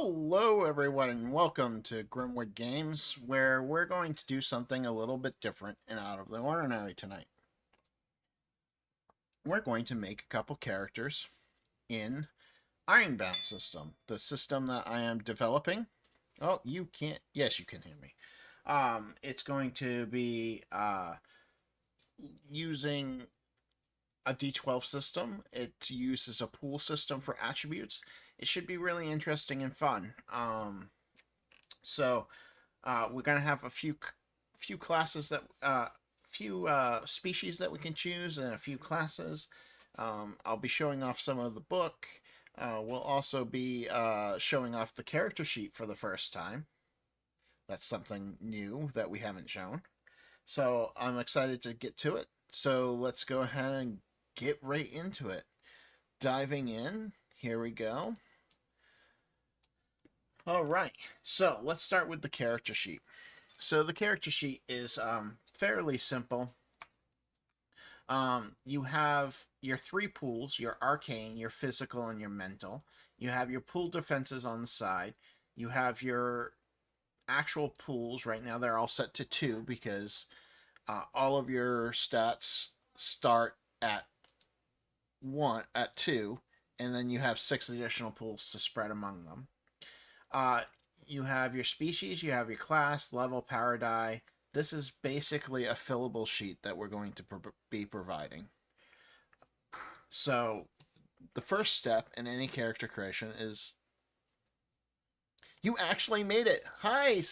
Hello, everyone, and welcome to Grimwood Games, where we're going to do something a little bit different and out of the ordinary tonight. We're going to make a couple characters in Ironbound system, the system that I am developing. Oh, you can't. Yes, you can hear me. It's going to be using a D12 system. It uses a pool system for attributes. It should be really interesting and fun. So we're gonna have a few classes that few species that we can choose and a few classes. I'll be showing off some of the book. We'll also be showing off the character sheet for the first time. That's something new that we haven't shown. So I'm excited to get to it. So let's go ahead and get right into it. Diving in, here we go. All right, so let's start with the character sheet. So the character sheet is fairly simple. You have your three pools, your arcane, your physical, and your mental. You have your pool defenses on the side. You have your actual pools. Right now they're all set to 2 because all of your stats start at 2, and then you have 6 additional pools to spread among them. You have your species, you have your class, level, power die. This is basically a fillable sheet that we're going to be providing. So the first step in any character creation is... You actually made it! Hi!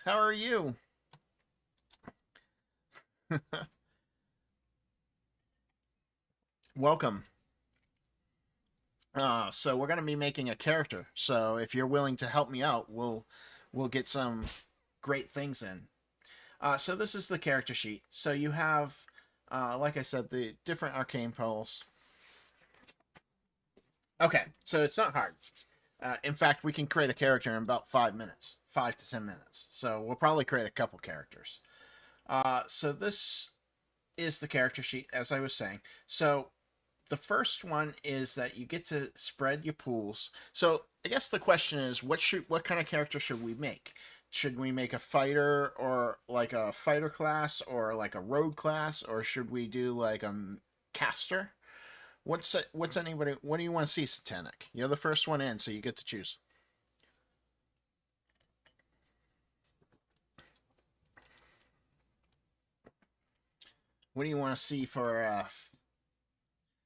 How are you? Welcome. So we're going to be making a character. So if you're willing to help me out, we'll get some great things in. So this is the character sheet. So you have, like I said, the different arcane poles. Okay, so it's not hard. In fact, we can create a character in about 5 minutes, 5 to 10 minutes. So we'll probably create a couple characters. So this is the character sheet, as I was saying. So the first one is that you get to spread your pools. So I guess the question is, what kind of character should we make? Should we make a fighter, or like a fighter class, or like a rogue class, or should we do like a caster? What's anybody? What do you want to see, Satanic? You're the first one in, so you get to choose. What do you want to see for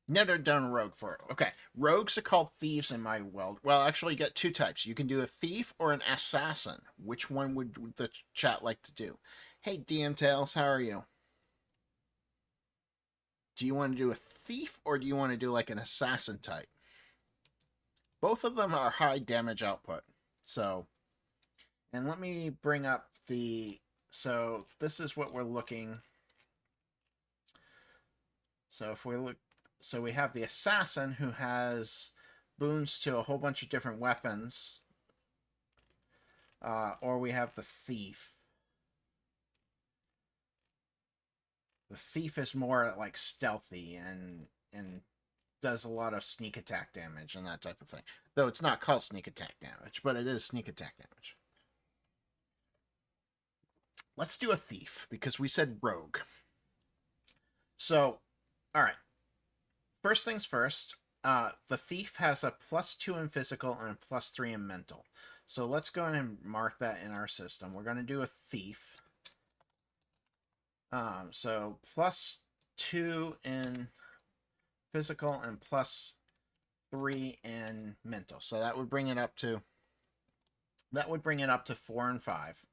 never done a rogue for it. Okay, rogues are called thieves in my world. Well, actually, you get 2 types. You can do a thief or an assassin. Which one would the chat like to do? Hey, DM Tails, how are you? Do you want to do a thief, or do you want to do like an assassin type? Both of them are high damage output. So, and let me bring up the... So, this is what we're looking... So, if we look... So we have the assassin, who has boons to a whole bunch of different weapons. Or we have the thief. The thief is more like stealthy and does a lot of sneak attack damage and that type of thing. Though it's not called sneak attack damage, but it is sneak attack damage. Let's do a thief, because we said rogue. So, alright. First things first, the thief has a +2 in physical and a +3 in mental. So let's go ahead and mark that in our system. We're going to do a thief. So +2 in physical and +3 in mental. So that would bring it up to 4 and 5.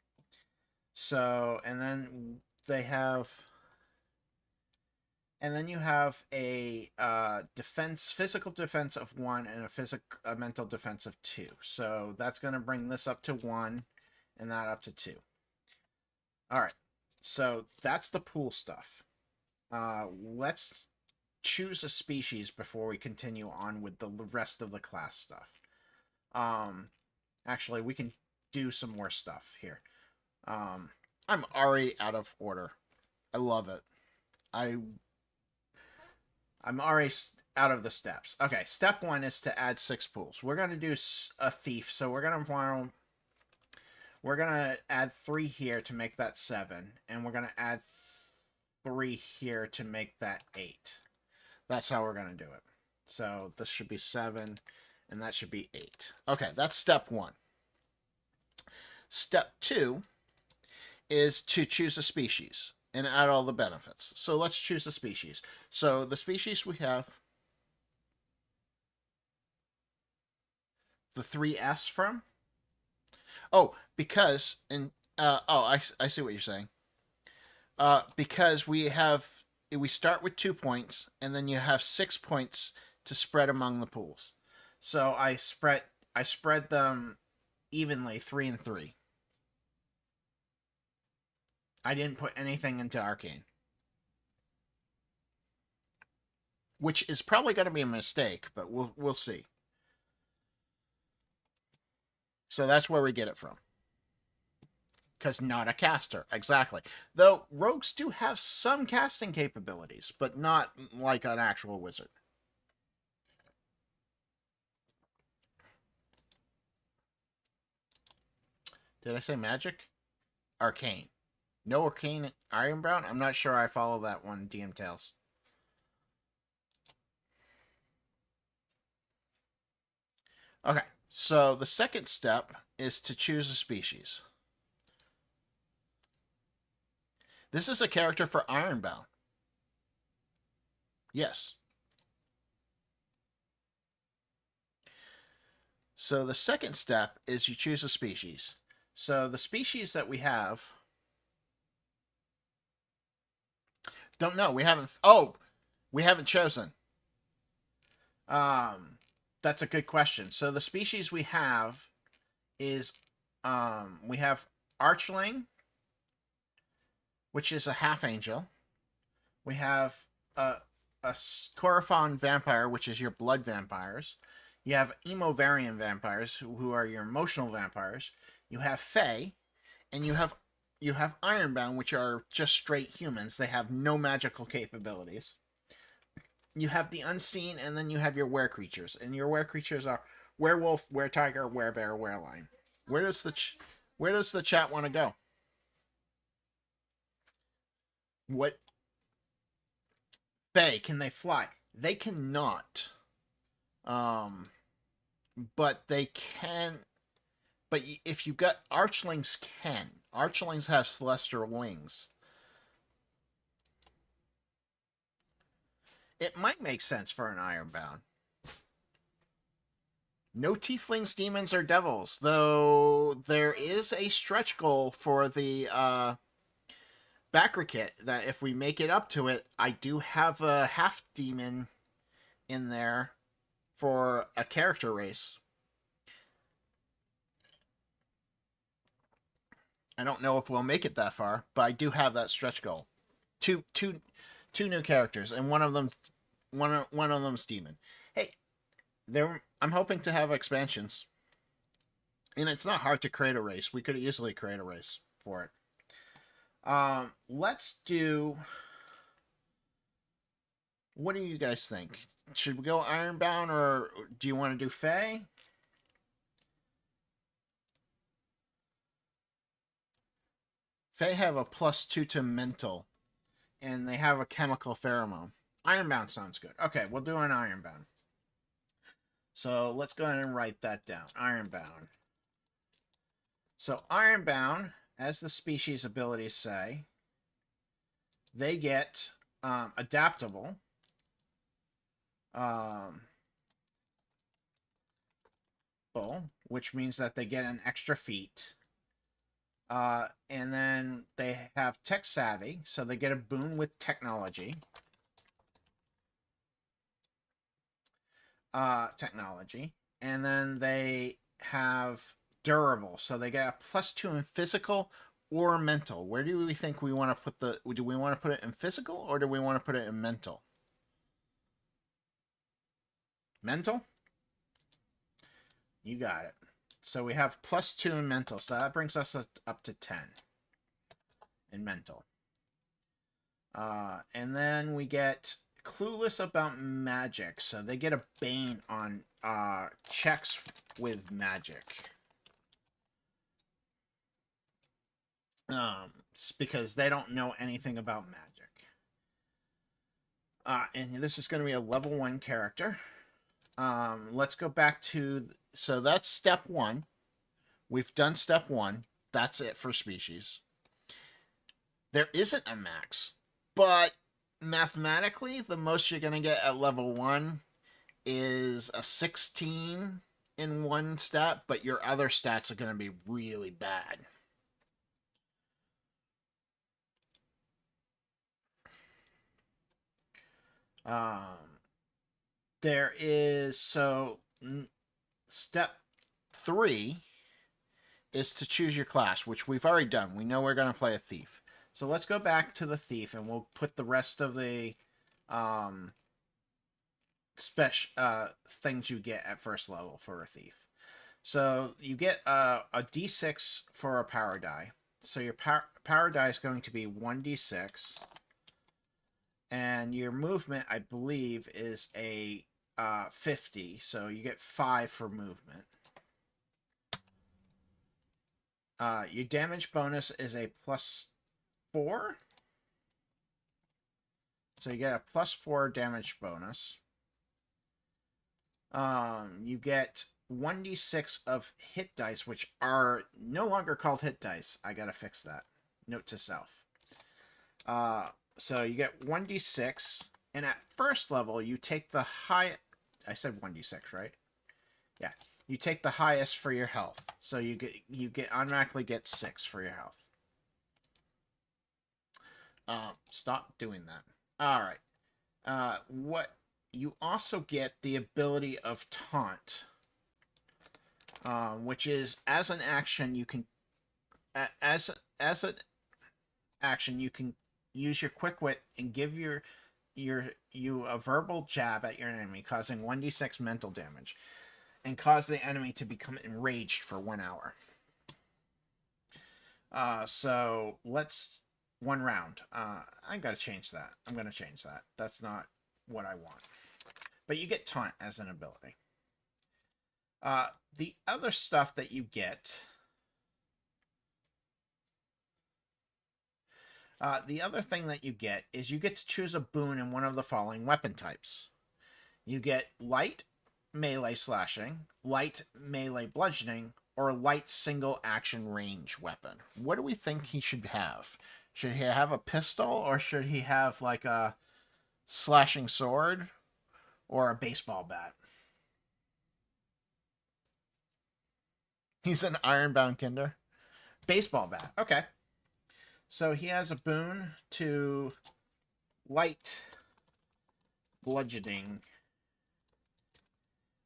So, and then they have... And then you have a physical defense of 1 and a mental defense of 2. So that's going to bring this up to 1 and that up to 2. All right. So that's the pool stuff. Let's choose a species before we continue on with the rest of the class stuff. Actually, we can do some more stuff here. I'm already out of order. I love it. I'm already out of the steps. Okay, step 1 is to add 6 pools. We're going to do a thief, so we're going to add 3 here to make that 7, and we're going to add 3 here to make that 8. That's how we're going to do it. So this should be 7, and that should be 8. Okay, that's step 1. Step 2 is to choose a species and add all the benefits. So let's choose a species. So the species we have the 3S from. Oh, because I see what you're saying. Because we start with 2 points, and then you have 6 points to spread among the pools. So I spread them evenly, 3 and 3. I didn't put anything into Arcane, which is probably going to be a mistake, but we'll see. So that's where we get it from. Because not a caster, exactly. Though rogues do have some casting capabilities, but not like an actual wizard. Did I say magic? Arcane. No Arcane Ironbound? I'm not sure I follow that one, DM Tales. Okay, so the second step is to choose a species. This is a character for Ironbound. Yes. So the second step is you choose a species. So the species that we have... Don't know. We haven't... Oh! We haven't chosen. That's a good question. So the species we have is... we have Archling, which is a half-angel. We have a Corophon vampire, which is your blood vampires. You have Emovarian vampires, who are your emotional vampires. You have Fae, and you have Ironbound, which are just straight humans. They have no magical capabilities. You have the Unseen, and then you have your were-creatures. And your were-creatures are werewolf, were-tiger, were-bear, were-lion. Where does the chat want to go? What? Fae, can they fly? They cannot. But they can. But if you got Archlings, can. Archlings have celestial wings. It might make sense for an Ironbound. No tieflings, demons, or devils, though there is a stretch goal for the BackerKit that if we make it up to it, I do have a half demon in there for a character race. I don't know if we'll make it that far, but I do have that stretch goal. Two new characters, and one of them's demon. Hey, I'm hoping to have expansions, and it's not hard to create a race. We could easily create a race for it. Let's do. What do you guys think? Should we go Ironbound, or do you want to do Fae? Fae have a +2 to mental, and they have a chemical pheromone. Ironbound sounds good. Okay, we'll do an Ironbound. So let's go ahead and write that down. Ironbound. So Ironbound, as the species abilities say, they get adaptable. Which means that they get an extra feat. And then they have tech savvy, so they get a boon with technology. And then they have durable, so they get a +2 in physical or mental. Where do we think we want to put the? Do we want to put it in physical, or do we want to put it in mental? Mental? You got it. So we have +2 in mental, so that brings us up to 10 in mental. And then we get clueless about magic, so they get a bane on checks with magic. Because they don't know anything about magic. And this is going to be a level 1 character. Let's go back to... So that's step 1. We've done step 1. That's it for species. There isn't a max, but mathematically, the most you're going to get at level 1 is a 16 in one stat, but your other stats are going to be really bad. There is... So, step 3 is to choose your class, which we've already done. We know we're going to play a thief. So let's go back to the thief, and we'll put the rest of the things you get at first level for a thief. So you get a d6 for a power die. So your power die is going to be 1d6. And your movement, I believe, is a 50. So you get 5 for movement. Your damage bonus is a +4. So you get a +4 damage bonus. You get 1d6 of hit dice, which are no longer called hit dice. I gotta fix that. Note to self. So you get 1d6, and at first level, you take the high... I said 1d6, right? Yeah. You take the highest for your health. So you automatically get 6 for your health. Stop doing that. All right. What you also get the ability of taunt, which is as an action you can as an action you can use your quick wit and give you a verbal jab at your enemy, causing 1d6 mental damage, and cause the enemy to become enraged for 1 hour. So let's... 1 round. I gotta change that. I'm gonna change that. That's not what I want. But you get taunt as an ability. The other stuff that you get... the other thing that you get is you get to choose a boon in one of the following weapon types. You get light melee slashing, light melee bludgeoning, or light single action range weapon. What do we think he should have? Should he have a pistol, or should he have like a slashing sword or a baseball bat? He's an Ironbound Kinder. Baseball bat. Okay. So he has a boon to light bludgeoning.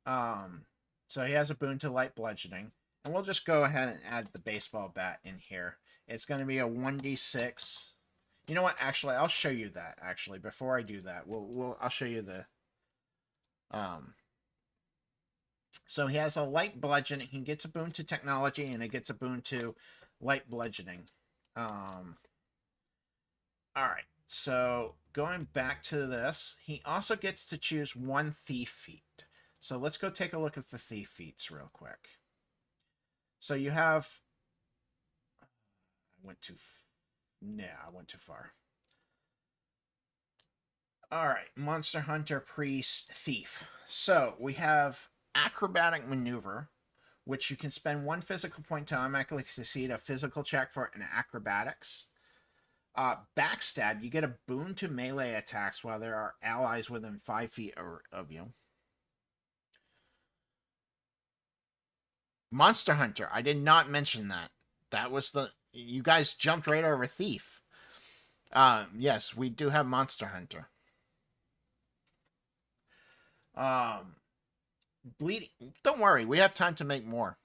So he has a boon to light bludgeoning. And we'll just go ahead and add the baseball bat in here. It's going to be a 1d6. You know what? Actually, I'll show you that. Actually, before I do that, I'll show you the. So he has a light bludgeoning. He gets a boon to technology, and he gets a boon to light bludgeoning. All right. So going back to this, he also gets to choose 1 thief feat. So let's go take a look at the thief feats real quick. So you have... I went too far. All right, Monster Hunter, Priest, Thief. So we have Acrobatic Maneuver, which you can spend 1 physical point to automatically succeed a physical check for an acrobatics. Backstab, you get a boon to melee attacks while there are allies within 5 feet of you. Monster Hunter, I did not mention that. That was the... You guys jumped right over Thief. Yes, we do have Monster Hunter. Bleeding... Don't worry, we have time to make more.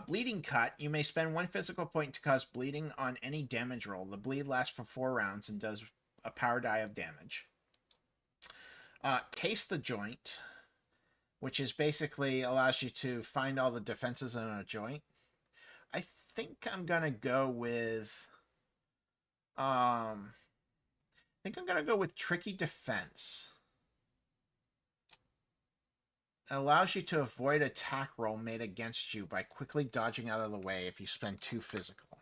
Bleeding Cut, you may spend 1 physical point to cause bleeding on any damage roll. The bleed lasts for 4 rounds and does a power die of damage. Case the Joint, which is basically allows you to find all the defenses in a joint. I think I'm gonna go with think I'm going to go with Tricky Defense. It allows you to avoid attack roll made against you by quickly dodging out of the way if you spend 2 physical.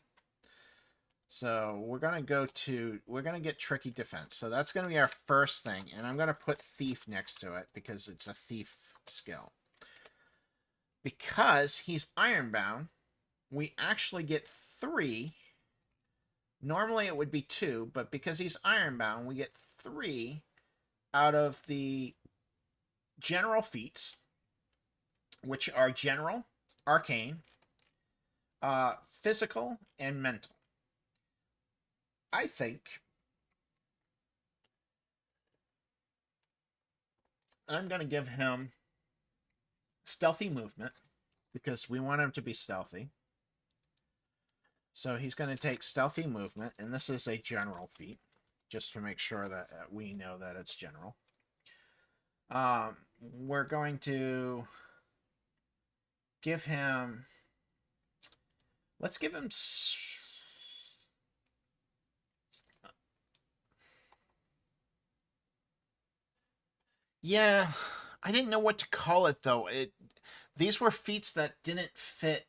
So we're going to get Tricky Defense. So that's going to be our first thing. And I'm going to put Thief next to it because it's a Thief skill. Because he's Ironbound, we actually get 3. Normally it would be 2, but because he's Ironbound, we get 3 out of the general feats, which are General, Arcane, Physical, and Mental. I think I'm going to give him Stealthy Movement because we want him to be stealthy. So he's going to take Stealthy Movement, and this is a general feat, just to make sure that we know that it's general. We're going to give him... Let's give him... Yeah, I didn't know what to call it, though. These were feats that didn't fit.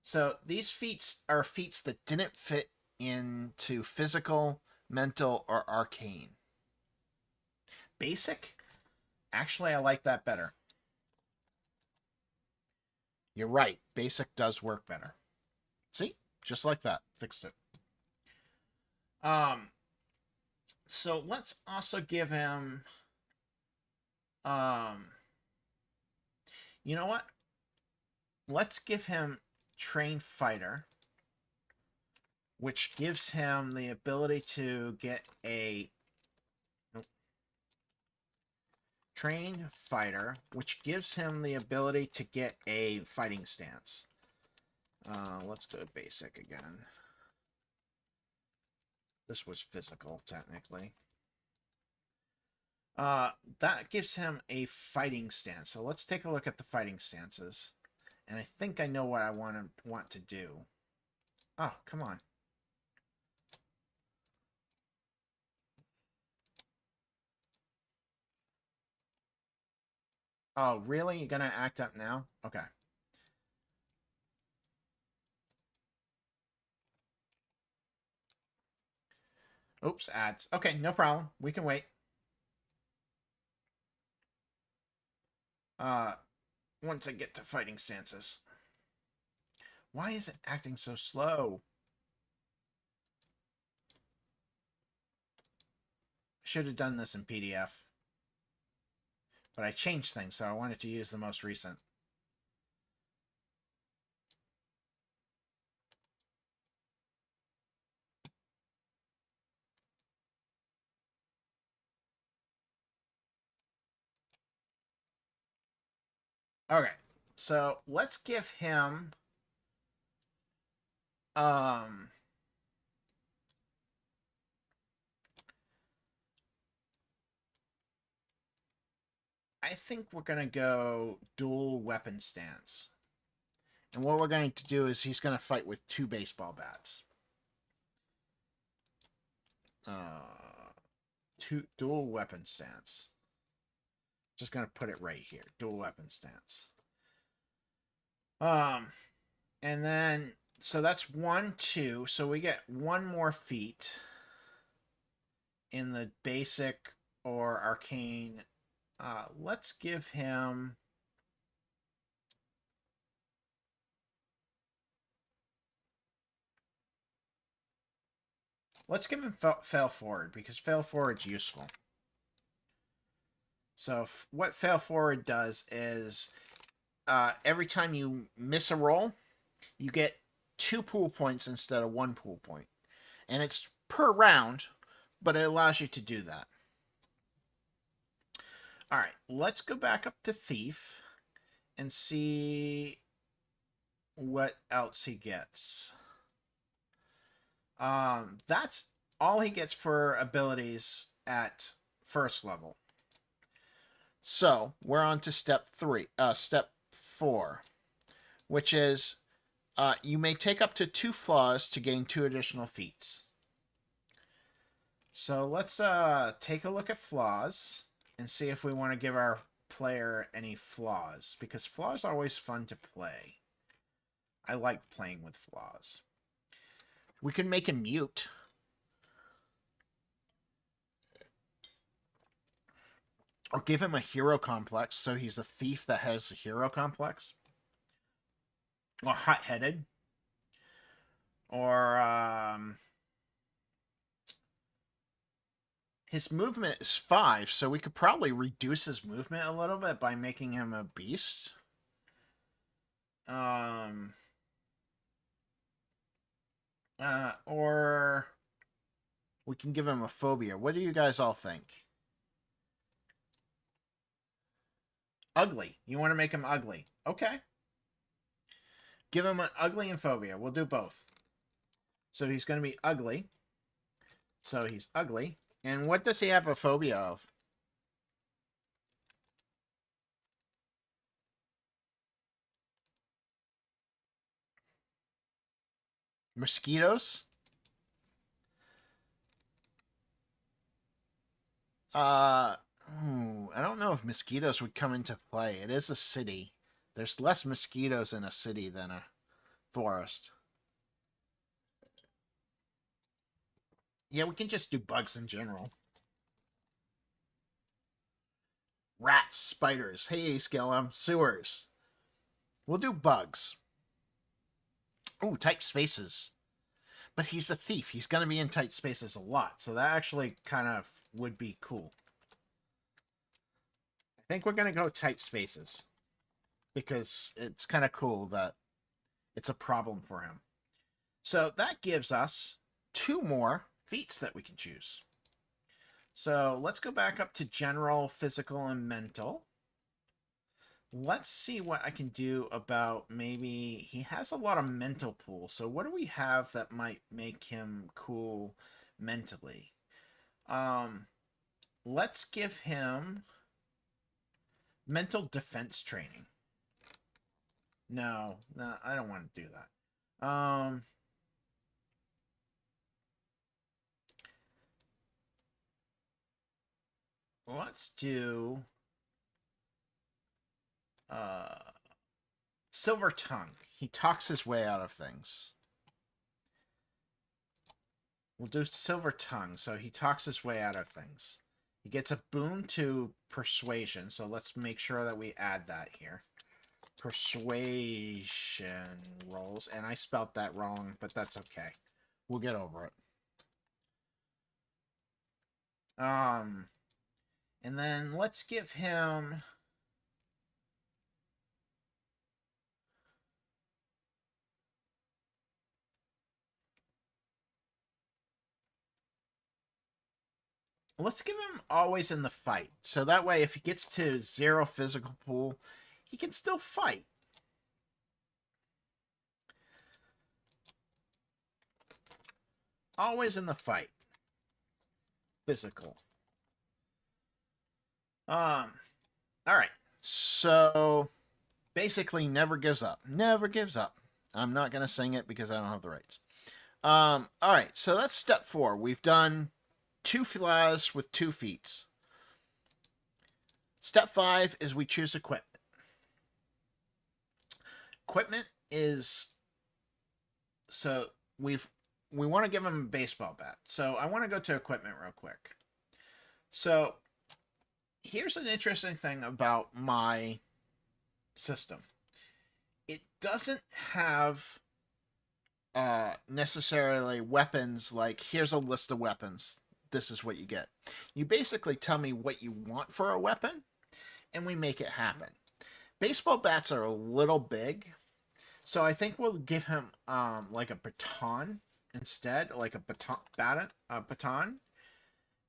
So these feats are feats that didn't fit into Physical, Mental, or Arcane. Basic? Actually, I like that better. You're right. Basic does work better. See? Just like that. Fixed it. So let's also give him... you know what? Let's give him Trained Fighter, which gives him the ability to get a... Trained Fighter, which gives him the ability to get a fighting stance. Let's go basic again. This was physical, technically. That gives him a fighting stance. So let's take a look at the fighting stances. And I think I know what I want to do. Oh, come on. Oh, really? You're gonna act up now? Okay. Oops, ads. Okay, no problem. We can wait. Once I get to fighting stances. Why is it acting so slow? Should have done this in PDF. But I changed things, so I wanted to use the most recent. Okay, so let's give him... I think we're going to go dual weapon stance. And what we're going to do is he's going to fight with 2 baseball bats. Dual weapon stance. Just going to put it right here. Dual weapon stance. And then, so that's 1, 2. So we get 1 more feat in the basic or arcane. Let's give him... Let's give him fail forward, because fail forward's useful. So what fail forward does is every time you miss a roll, you get 2 pool points instead of 1 pool point. And it's per round, but it allows you to do that. All right, let's go back up to Thief and see what else he gets. That's all he gets for abilities at first level. So we're on to step 4, which is you may take up to 2 flaws to gain 2 additional feats. So let's take a look at flaws and see if we want to give our player any flaws, because flaws are always fun to play. I like playing with flaws. We can make him mute. Or give him a hero complex, so he's a thief that has a hero complex. Or hot-headed. Or, his movement is 5, so we could probably reduce his movement a little bit by making him a beast. Or we can give him a phobia. What do you guys all think? Ugly. You want to make him ugly. Okay. Give him an ugly and phobia. We'll do both. So he's going to be ugly. So he's ugly. And what does he have a phobia of? Mosquitoes? I don't know if mosquitoes would come into play. It is a city. There's less mosquitoes in a city than a forest. Yeah, we can just do bugs in general. Rats, spiders, hey, Skellum, sewers. We'll do bugs. Ooh, tight spaces. But he's a thief. He's going to be in tight spaces a lot. So that actually kind of would be cool. I think we're going to go tight spaces. Because it's kind of cool that it's a problem for him. So that gives us 2 more feats that we can choose. So let's go back up to general, physical, and mental. Let's see what I can do about maybe... He has a lot of mental pool. So what do we have that might make him cool mentally? Let's give him mental defense training. No, I don't want to do that. Let's do Silver Tongue. He talks his way out of things. We'll do Silver Tongue, so he talks his way out of things. He gets a boon to Persuasion, so let's make sure that we add that here. Persuasion rolls, and I spelt that wrong, but that's okay. We'll get over it. And then let's give him... Let's give him always in the fight. So that way, if he gets to 0 physical pool, he can still fight. Always in the fight. Physical. Alright. So, basically, never gives up. Never gives up. I'm not going to sing it because I don't have the rights. Alright, so that's step 4. We've done 2 flaws with 2 feats. Step 5 is we choose equipment. Equipment is... So, we want to give him a baseball bat. So, I want to go to equipment real quick. So, here's an interesting thing about my system. It doesn't have necessarily weapons like, here's a list of weapons. This is what you get. You basically tell me what you want for a weapon, and we make it happen. Baseball bats are a little big, so I think we'll give him like a baton instead, like a baton.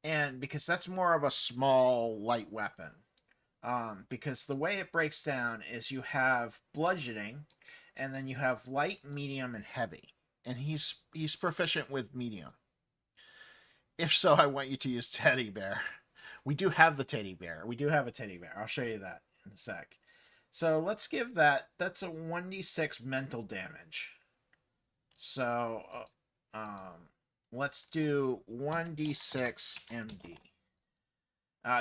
And because that's more of a small, light weapon. Because the way it breaks down is you have bludgeoning, and then you have light, medium, and heavy. And he's proficient with medium. If so, I want you to use teddy bear. We do have the teddy bear. We do have a teddy bear. I'll show you that in a sec. So let's give that. That's a 1d6 mental damage. So, let's do 1d6 MD.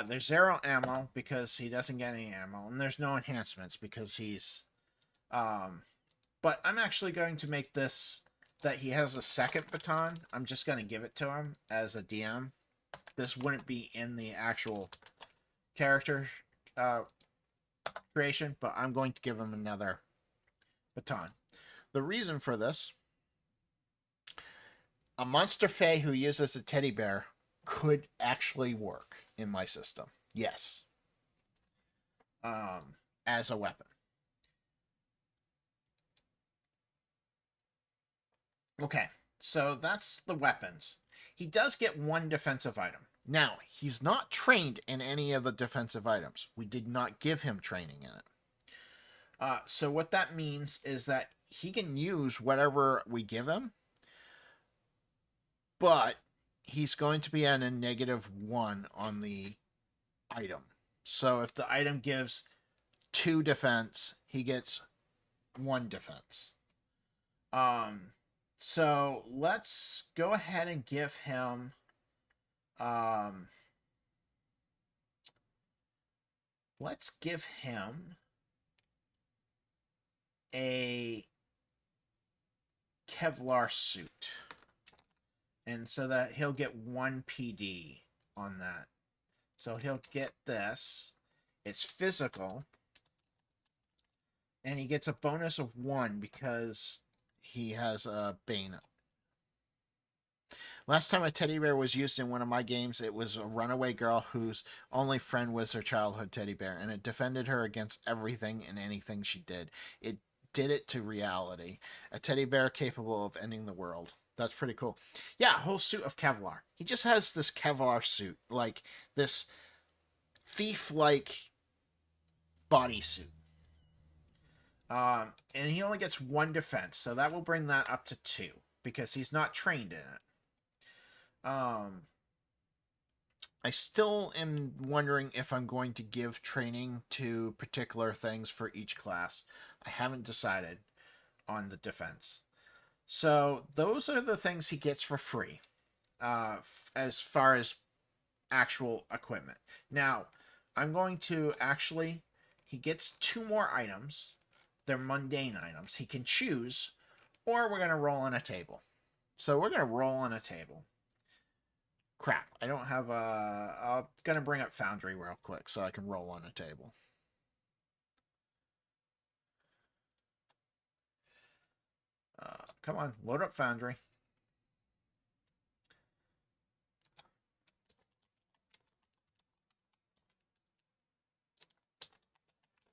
There's 0 ammo because he doesn't get any ammo, and there's no enhancements because he's... but I'm actually going to make this that he has a second baton. I'm just going to give it to him as a DM. This wouldn't be in the actual character creation, but I'm going to give him another baton. The reason for this, a monster fae who uses a teddy bear could actually work in my system. Yes. As a weapon. Okay, so that's the weapons. He does get 1 defensive item. Now, he's not trained in any of the defensive items. We did not give him training in it. So what that means is that he can use whatever we give him, but he's going to be at a -1 on the item. So if the item gives 2 defense, he gets 1 defense. So let's go ahead and give him let's give him a Kevlar suit. And so that he'll get 1 PD on that. So he'll get this. It's physical. And he gets a bonus of 1 because he has a Bane. Last time a teddy bear was used in one of my games, it was a runaway girl whose only friend was her childhood teddy bear, and it defended her against everything and anything she did. It did it to reality. A teddy bear capable of ending the world. That's pretty cool. Yeah, a whole suit of Kevlar. He just has this Kevlar suit, like this thief-like bodysuit. And he only gets 1 defense, so that will bring that up to 2 because he's not trained in it. I still am wondering if I'm going to give training to particular things for each class. I haven't decided on the defense. So those are the things he gets for free, as far as actual equipment. Now, I'm going to actually... He gets 2 more items. They're mundane items. He can choose, or we're going to roll on a table. So we're going to roll on a table. Crap, I don't have a... I'm going to bring up Foundry real quick so I can roll on a table. Come on, load up Foundry.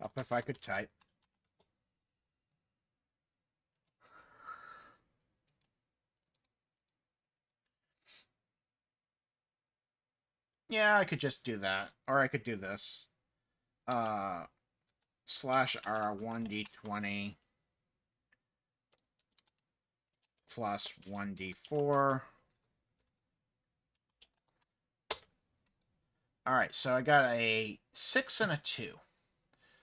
Up if I could type. Yeah, I could just do that. Or I could do this. /R1d20 plus 1d4. Alright, so I got a 6 and a 2.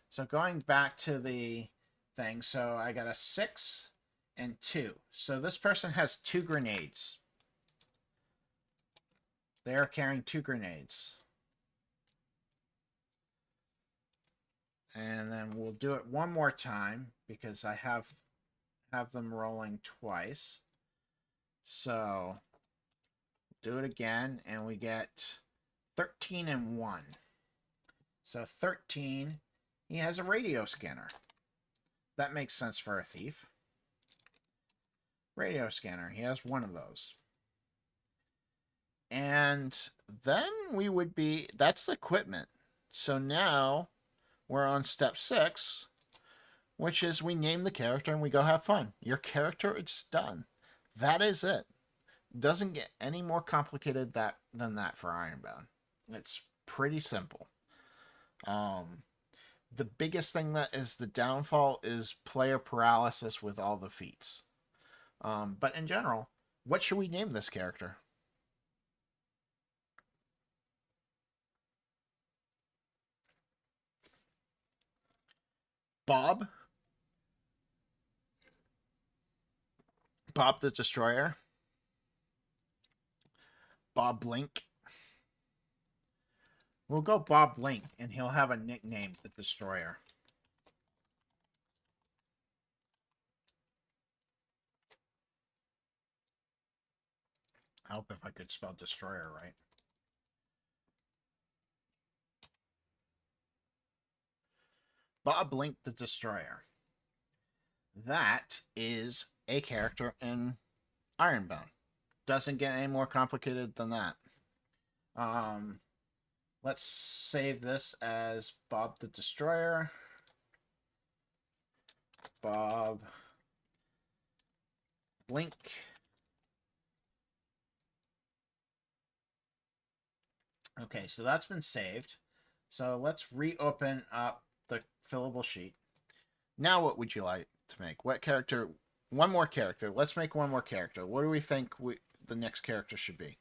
So going back to the thing, so I got a 6 and 2. So this person has 2 grenades. They are carrying 2 grenades. And then we'll do it one more time because I have them rolling twice. So do it again and we get 13 and 1. So 13, he has a radio scanner. That makes sense for a thief. Radio scanner, he has 1 of those. And then we would be, that's the equipment. So now we're on step 6, which is we name the character and we go have fun. Your character is done. That is it. Doesn't get any more complicated than that for Ironbound. It's pretty simple. The biggest thing that is the downfall is player paralysis with all the feats. But in general, what should we name this character? Bob? Bob the Destroyer? Bob Blink. We'll go Bob Blink, and he'll have a nickname, the Destroyer. I hope if I could spell Destroyer right. Bob Blink the Destroyer. That is a character in Ironbound. Doesn't get any more complicated than that. Let's save this as Bob the Destroyer. Bob Blink. Okay, so that's been saved. So let's reopen up the fillable sheet. Now what would you like to make? What character? One more character. Let's make one more character. What do we think the next character should be?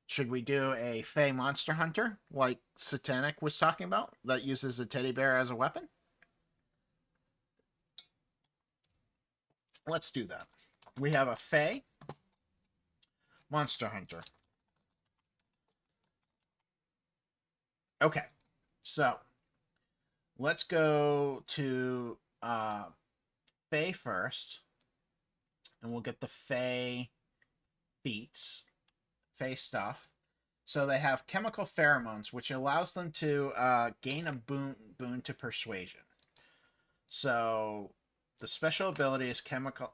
Should we do a Fey monster hunter, like Satanic was talking about, that uses a teddy bear as a weapon? Let's do that. We have a Fey monster hunter. Okay, so let's go to Fey first, and we'll get the Fey feats, Fey stuff. So they have chemical pheromones, which allows them to gain a boon to persuasion. So the special ability is chemical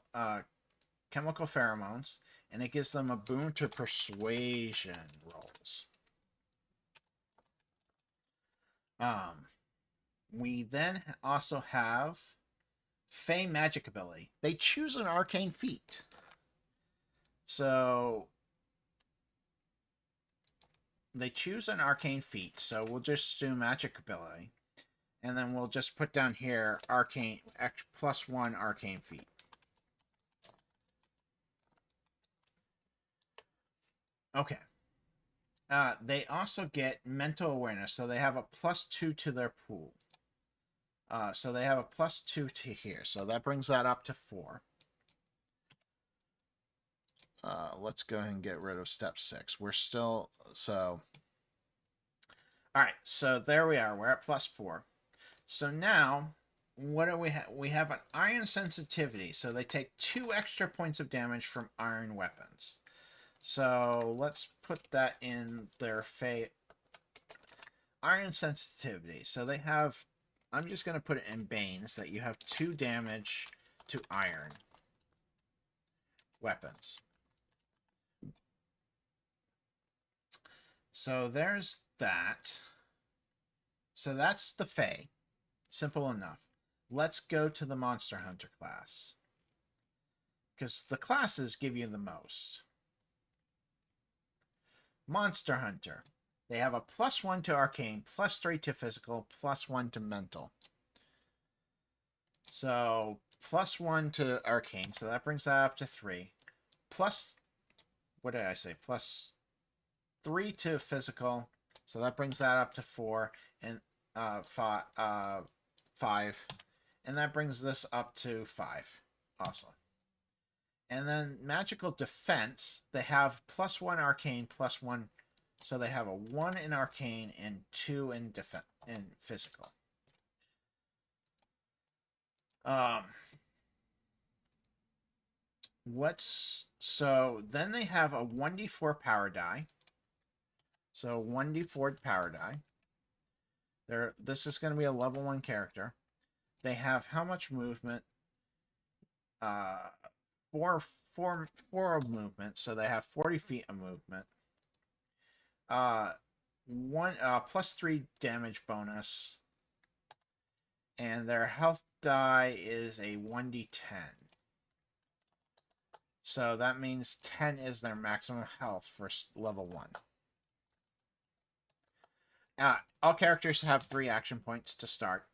pheromones, and it gives them a boon to persuasion rolls. We then also have Fey magic ability. They choose an arcane feat. So they choose an arcane feat. So we'll just do magic ability. And then we'll just put down here arcane +1 arcane feat. Okay. They also get mental awareness, so they have a +2 to their pool. So they have a +2 to here, so that brings that up to 4. Let's go ahead and get rid of step 6. We're still so. All right, so there we are. We're at +4. So now, what do we have? We have an iron sensitivity, so they take 2 extra points of damage from iron weapons. So let's put that in their Fey iron sensitivity. So they have, I'm just going to put it in Banes, that you have 2 damage to iron weapons. So there's that. So that's the Fey. Simple enough. Let's go to the Monster Hunter class, because the classes give you the most. Monster Hunter. They have a +1 to arcane, +3 to physical, +1 to mental. So +1 to arcane, so that brings that up to 3. What did I say? +3 to physical, so that brings that up to 4, and 5, and that brings this up to 5. Awesome. And then magical defense, they have +1 arcane, +1, so they have a 1 in arcane and 2 in physical. So then they have a 1d4 power die. So 1d4 power die. This is going to be a level 1 character. They have how much movement? 4 of movement, so they have 40 feet of movement. +3 damage bonus, and their health die is a 1d10. So that means 10 is their maximum health for level 1. All characters have 3 action points to start.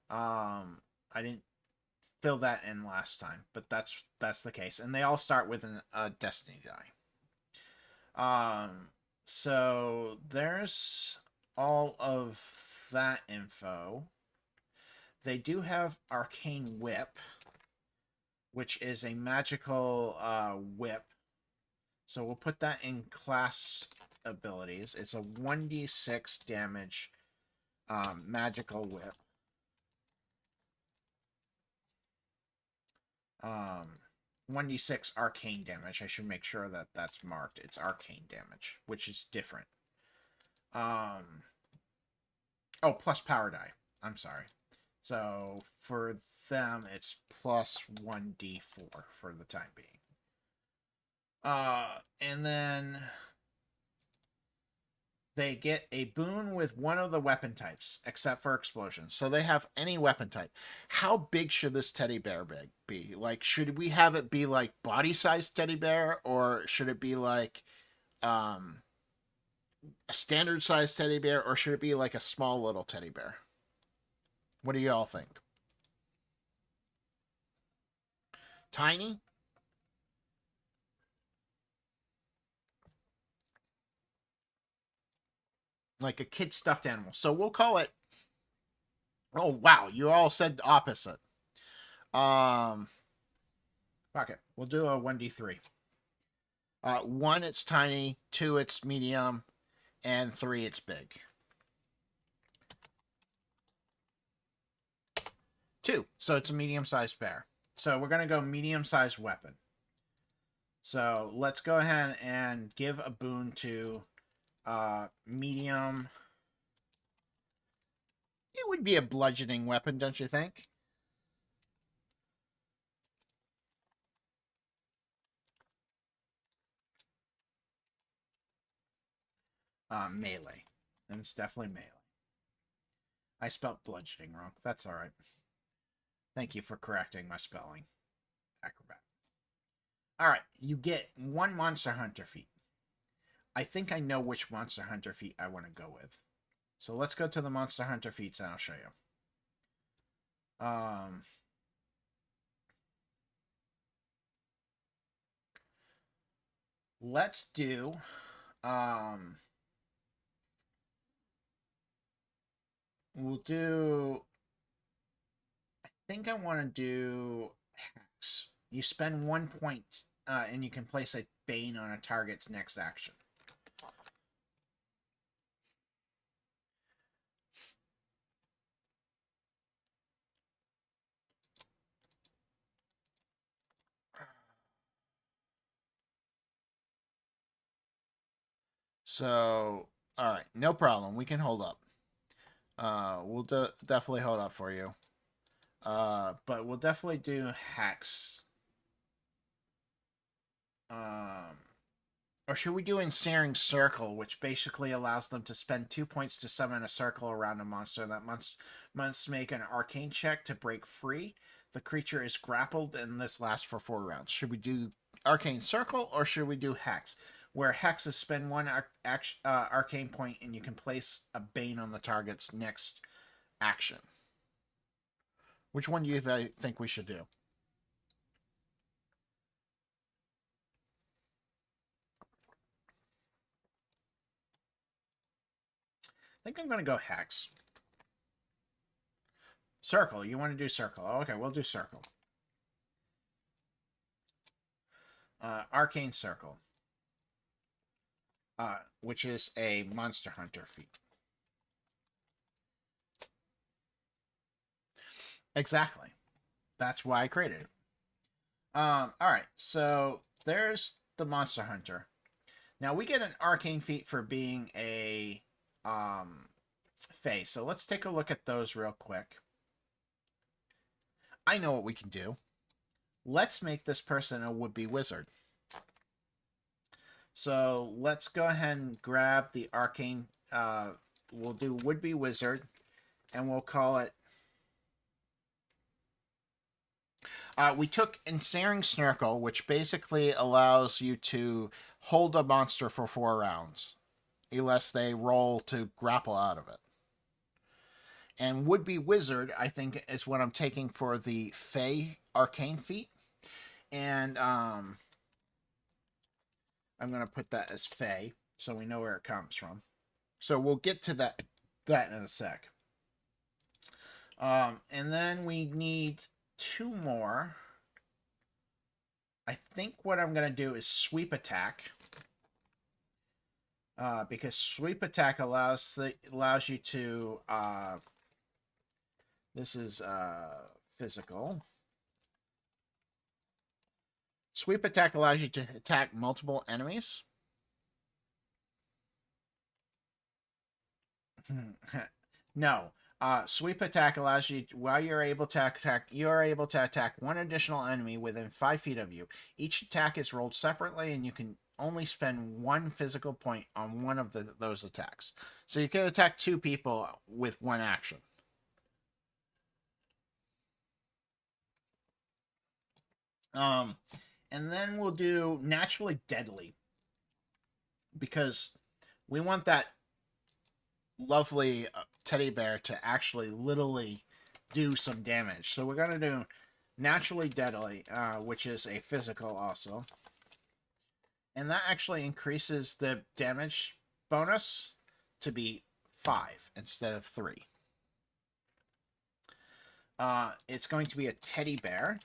I didn't fill that in last time, but that's the case, and they all start with a destiny die. So there's all of that info. They do have arcane whip, which is a magical whip. So we'll put that in class abilities. It's a 1d6 damage magical whip. 1d6 arcane damage. I should make sure that that's marked. It's arcane damage, which is different. Oh, plus power die. I'm sorry. So for them, it's plus 1d4 for the time being. And then they get a boon with one of the weapon types, except for explosion. So they have any weapon type. How big should this teddy bear be? Like, should we have it be like body-sized teddy bear, or should it be like a standard-sized teddy bear, or should it be like a small little teddy bear? What do you all think? Tiny? Like a kid stuffed animal. So we'll call it. Oh wow, you all said opposite. Fuck it. We'll do a 1d3. 1, it's tiny. 2, it's medium. And 3, it's big. 2, so it's a medium-sized bear. So we're going to go medium-sized weapon. So let's go ahead and give a boon to medium. It would be a bludgeoning weapon, don't you think? Melee. And it's definitely melee. I spelled bludgeoning wrong. That's alright. Thank you for correcting my spelling. Acrobat. Alright, you get 1 Monster Hunter feat. I think I know which Monster Hunter feat I want to go with. So let's go to the Monster Hunter feats and I'll show you. Let's do we'll do I think I want to do hacks. You spend 1 point and you can place a bane on a target's next action. So, all right, no problem. We can hold up. We'll definitely hold up for you. But we'll definitely do hacks. Or should we do Ensnaring Circle, which basically allows them to spend 2 points to summon a circle around a monster that must make an arcane check to break free. The creature is grappled, and this lasts for 4 rounds. Should we do Arcane Circle, or should we do Hex? Where Hex is spend 1 arcane point, and you can place a bane on the target's next action. Which one do you think we should do? I think I'm going to go Hex. Circle. You want to do Circle. Oh, okay, we'll do Circle. Arcane Circle. Which is a Monster Hunter feat. Exactly. That's why I created it. Alright, so there's the Monster Hunter. Now we get an arcane feat for being a Fae. So let's take a look at those real quick. I know what we can do. Let's make this person a would-be wizard. So let's go ahead and grab the arcane. We'll do would-be wizard, and we'll call it. We took Ensnaring Circle, which basically allows you to hold a monster for 4 rounds, unless they roll to grapple out of it. And would-be wizard, I think, is what I'm taking for the Fae arcane feat. And I'm going to put that as Fae, so we know where it comes from. So we'll get to that in a sec. And then we need 2 more. I think what I'm going to do is sweep attack. Because sweep attack allows you to. This is physical. Sweep attack allows you to attack multiple enemies. No. Sweep attack allows you, while you're able to attack, you are able to attack one additional enemy within 5 feet of you. Each attack is rolled separately, and you can only spend 1 physical point on one of those attacks. So you can attack 2 people with 1 action. And then we'll do naturally deadly, because we want that lovely teddy bear to actually literally do some damage. So we're going to do naturally deadly, which is a physical also. And that actually increases the damage bonus to be 5 instead of 3. It's going to be a teddy bear.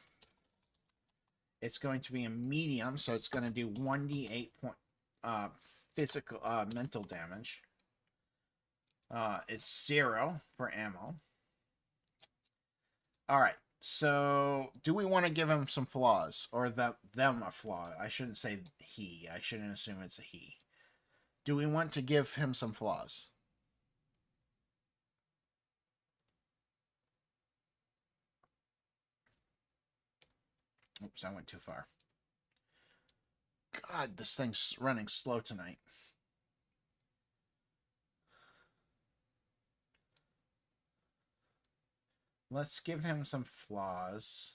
It's going to be a medium, so it's going to do 1d8 physical mental damage. It's 0 for ammo. Alright, so do we want to give him some flaws? Or them a flaw? I shouldn't say he. I shouldn't assume it's a he. Do we want to give him some flaws? Oops, I went too far. God, this thing's running slow tonight. Let's give him some flaws.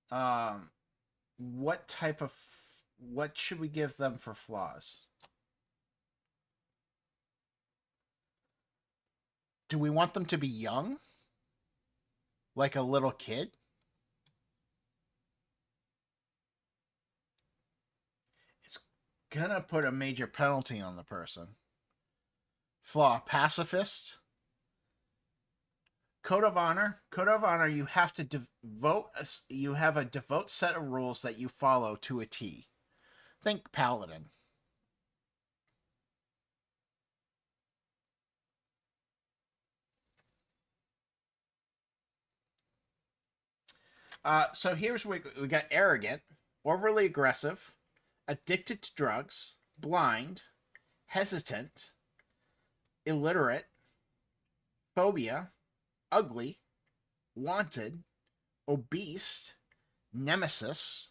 What should we give them for flaws? Do we want them to be young? Like a little kid? It's gonna put a major penalty on the person. Flaw, pacifist. Code of honor. Code of honor, you have to devote, you have a devout set of rules that you follow to a T. Think paladin. So here's what we got: arrogant, overly aggressive, addicted to drugs, blind, hesitant, illiterate, phobia, ugly, wanted, obese, nemesis,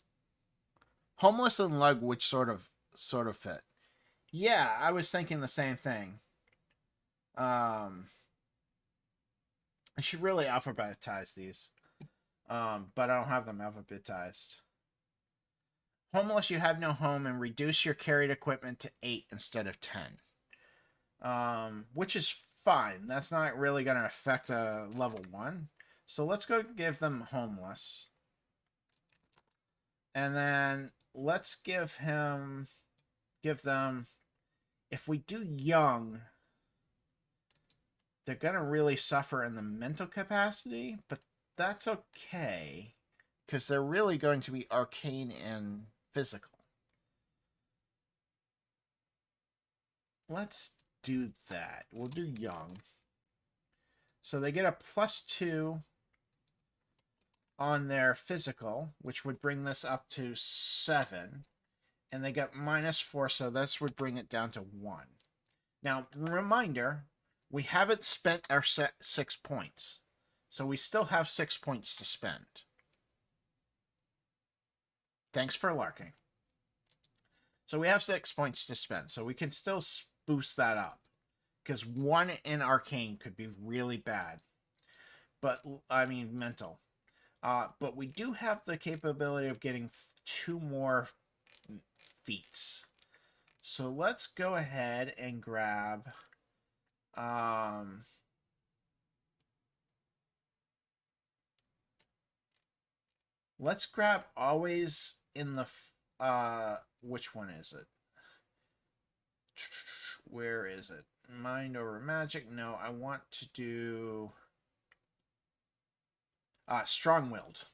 homeless, and lug, which sort of fit. Yeah, I was thinking the same thing. I should really alphabetize these. But I don't have them alphabetized. Homeless, you have no home, and reduce your carried equipment to 8 instead of 10. Which is fine. That's not really going to affect a level 1. So let's go give them homeless. And then let's give them, if we do young, they're going to really suffer in the mental capacity, but that's okay, because they're really going to be arcane and physical. Let's do that. We'll do young. So they get a +2 on their physical, which would bring this up to 7. And they got -4, so this would bring it down to 1. Now, reminder, we haven't spent our 6 points. So we still have 6 points to spend. Thanks for larking. So we have 6 points to spend. So we can still boost that up. Because 1 in arcane could be really bad. But, I mean, mental. But we do have the capability of getting 2 more feats. So let's go ahead and grab... let's grab always in the... which one is it? Where is it? Mind over magic? No, I want to do... strong-willed.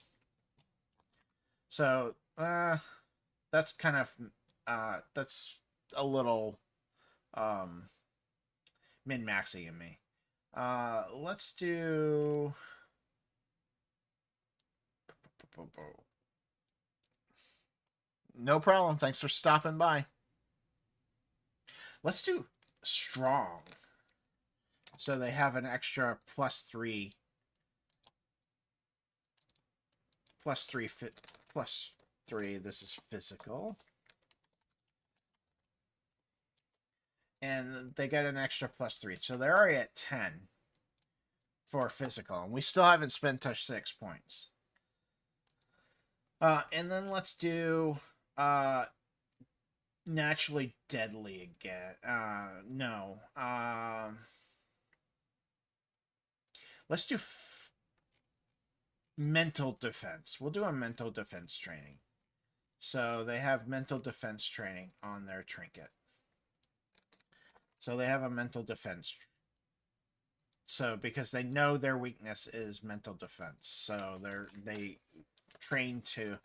So, that's kind of... that's a little min-maxing in me. Let's do... No problem. Thanks for stopping by. Let's do strong. So they have an extra +3. +3. This is physical. And they get an extra +3. So they're already at 10 for physical. And we still haven't spent touch 6 points. And then let's do naturally deadly again. No. Let's do mental defense. We'll do a mental defense training. So they have mental defense training on their trinket. So they have a mental defense. So because they know their weakness is mental defense, so they train to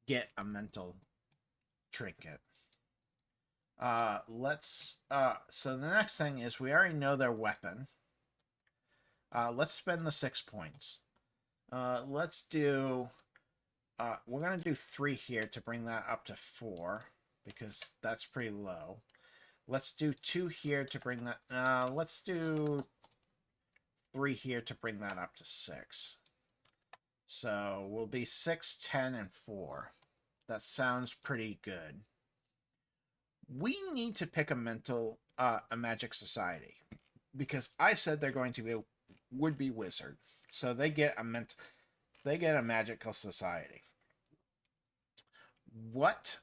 get a mental trinket. So the next thing is we already know their weapon. Let's spend the 6 points. Let's do. We're gonna do 3 here to bring that up to 4 because that's pretty low. Let's do 2 here to bring that. Let's do 3 here to bring that up to 6. So we'll be 6, 10, and 4. That sounds pretty good. We need to pick a magic society because I said they're going to be a would-be wizard, so they get a magical society. What?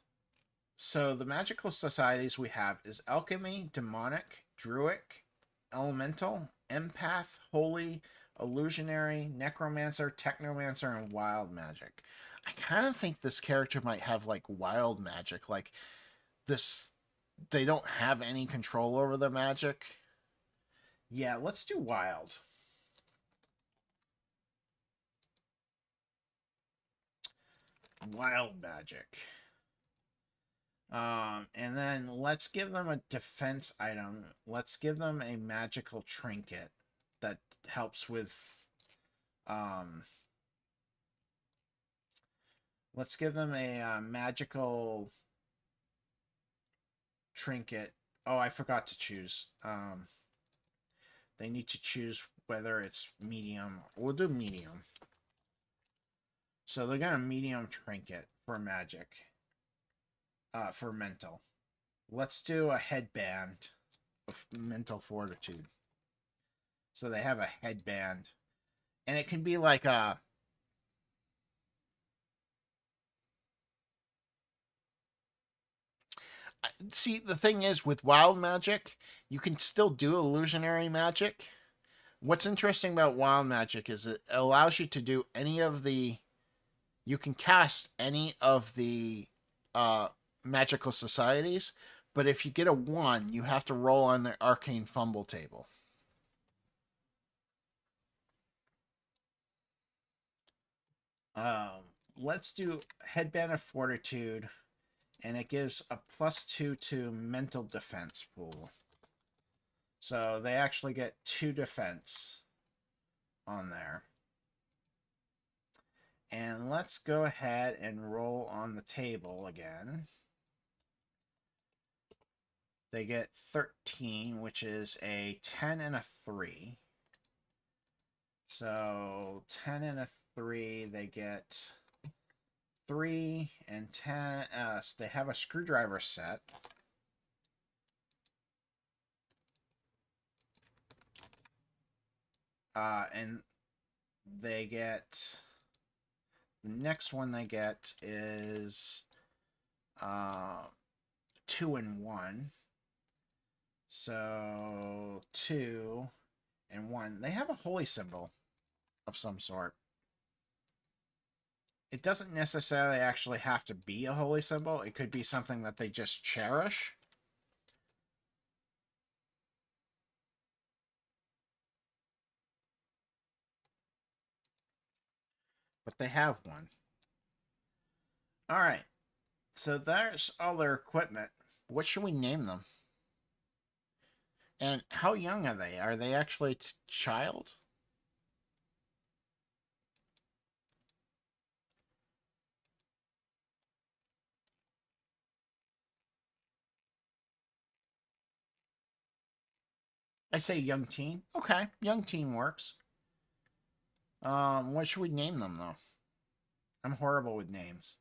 So the magical societies we have is alchemy, demonic, druidic, elemental, empath, holy, illusionary, necromancer, technomancer, and wild magic. I kind of think this character might have like wild magic, like this. They don't have any control over the magic. Yeah, let's do wild. Wild magic. And then let's give them a defense item. Let's give them a magical trinket that helps with, let's give them a magical trinket. Oh, I forgot to choose. They need to choose whether it's medium. We'll do medium. So they're gonna medium trinket for magic. For mental. Let's do a headband of mental fortitude. So they have a headband. And it can be like a... See, the thing is, with wild magic, you can still do illusionary magic. What's interesting about wild magic is it allows you to do any of the... You can cast any of the magical societies, but if you get a 1, you have to roll on the arcane fumble table. Let's do Headband of Fortitude, and it gives a +2 to mental defense pool. So they actually get 2 defense on there. And let's go ahead and roll on the table again. They get 13, which is a 10 and a 3. So 10 and a 3, they get 3 and 10. So they have a screwdriver set. And they get... The next one they get is 2 and 1. So 2 and 1. They have a holy symbol of some sort. It doesn't necessarily actually have to be a holy symbol. It could be something that they just cherish. But they have one. Alright. So there's all their equipment. What should we name them? And how young are they? Are they actually child? I say young teen. Okay, young teen works. What should we name them though? I'm horrible with names.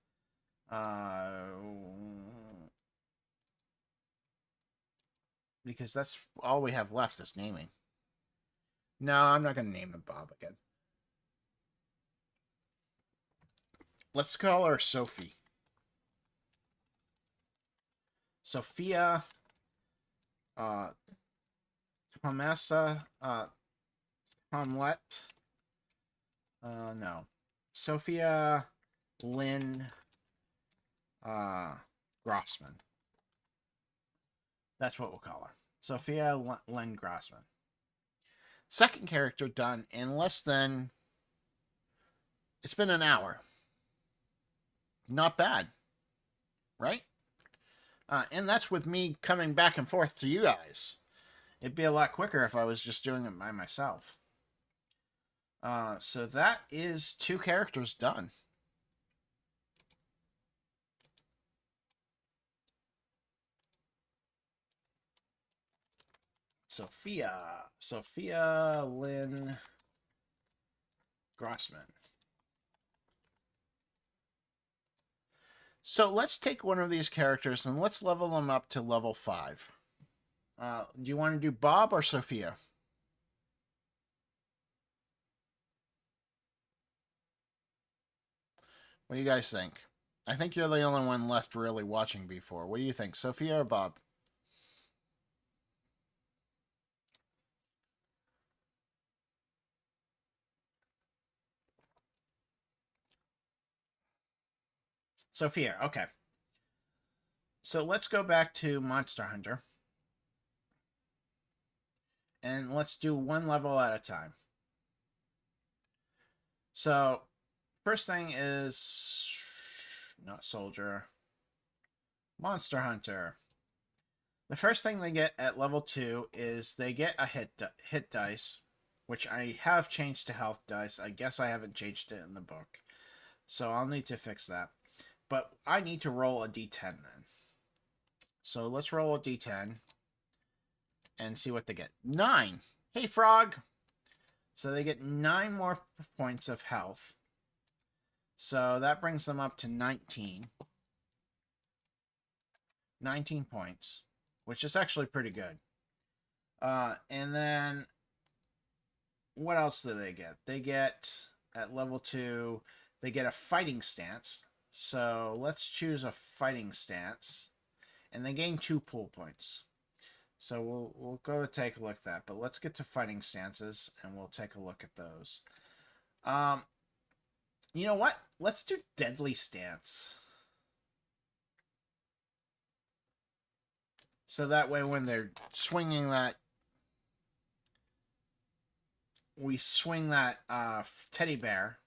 Because that's all we have left is naming. No, I'm not going to name him Bob again. Let's call her Sophie. Sophia, Tomasa, Tomlet, no. Sophia Lynn, Grossman. That's what we'll call her. Sophia Lynn Grossman. Second character done in less than... It's been an hour. Not bad. Right? And that's with me coming back and forth to you guys. It'd be a lot quicker if I was just doing it by myself. So that is 2 characters done. Sophia Lynn Grossman. So let's take one of these characters and let's level them up to level 5. Do you want to do Bob or Sophia? What do you guys think? I think you're the only one left really watching before. What do you think, Sophia or Bob? Sophia, okay. So let's go back to Monster Hunter. And let's do one level at a time. So, first thing is... Not Soldier. Monster Hunter. The first thing they get at level 2 is they get a hit dice, which I have changed to health dice. I guess I haven't changed it in the book. So I'll need to fix that. But I need to roll a d10 then. So let's roll a d10 and see what they get. 9! Hey, frog! So they get 9 more points of health. So that brings them up to 19. 19 points, which is actually pretty good. And then, what else do they get? They get, at level 2, they get a fighting stance. So let's choose a fighting stance. And they gain 2 pull points. So we'll go take a look at that. But let's get to fighting stances, and we'll take a look at those. You know what? Let's do deadly stance. So that way when they're swinging that... We swing that teddy bear,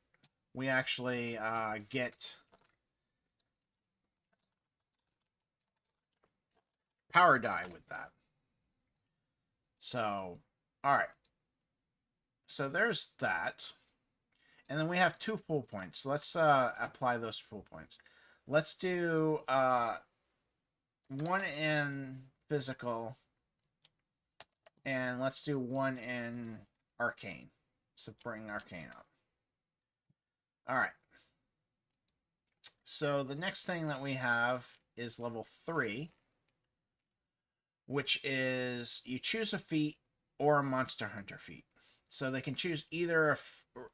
we actually get... power die with that. So, alright. So there's that. And then we have 2 pull points. Let's apply those pull points. Let's do 1 in physical. And let's do 1 in arcane. So bring arcane up. Alright. So the next thing that we have is level 3. Which is you choose a feat or a Monster Hunter feat. So they can choose either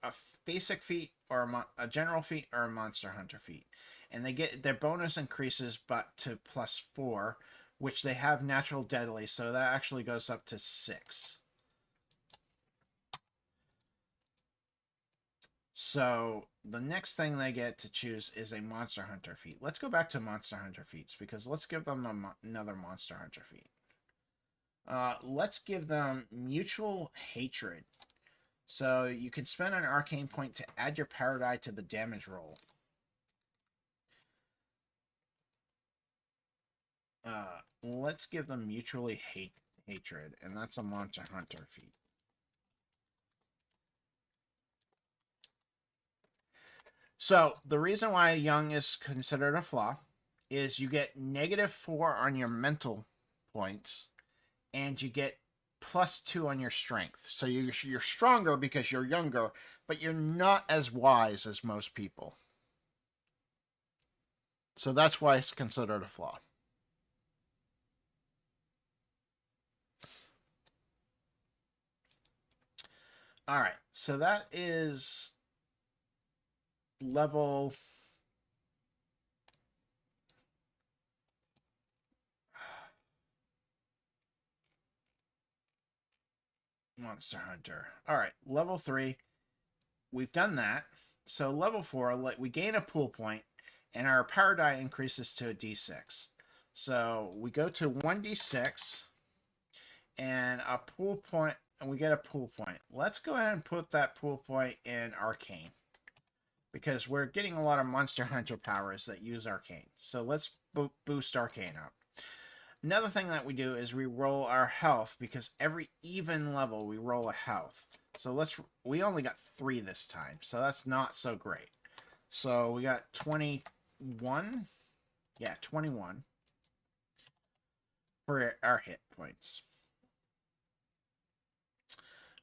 a basic feat or a general feat or a Monster Hunter feat. And they get their bonus increases but to +4, which they have natural deadly, so that actually goes up to 6. So the next thing they get to choose is a Monster Hunter feat. Let's go back to Monster Hunter feats, because let's give them another Monster Hunter feat. Let's give them Mutual Hatred. So you can spend an arcane point to add your power die to the damage roll. let's give them mutually hatred, and that's a Monster Hunter feat. So the reason why young is considered a flaw is you get -4 on your mental points, and you get +2 on your strength. So you're stronger because you're younger, but you're not as wise as most people. So that's why it's considered a flaw. All right, so that is level. Monster Hunter. All right, level 3. We've done that. So level 4, we gain a pool point, and our power die increases to a d6. So we go to 1d6, and a pool point, and we get a pool point. Let's go ahead and put that pool point in Arcane, because we're getting a lot of Monster Hunter powers that use Arcane. So let's boost Arcane up. Another thing that we do is we roll our health, because every even level we roll a health. So we only got 3 this time, so that's not so great. So we got 21. Yeah, 21 for our hit points.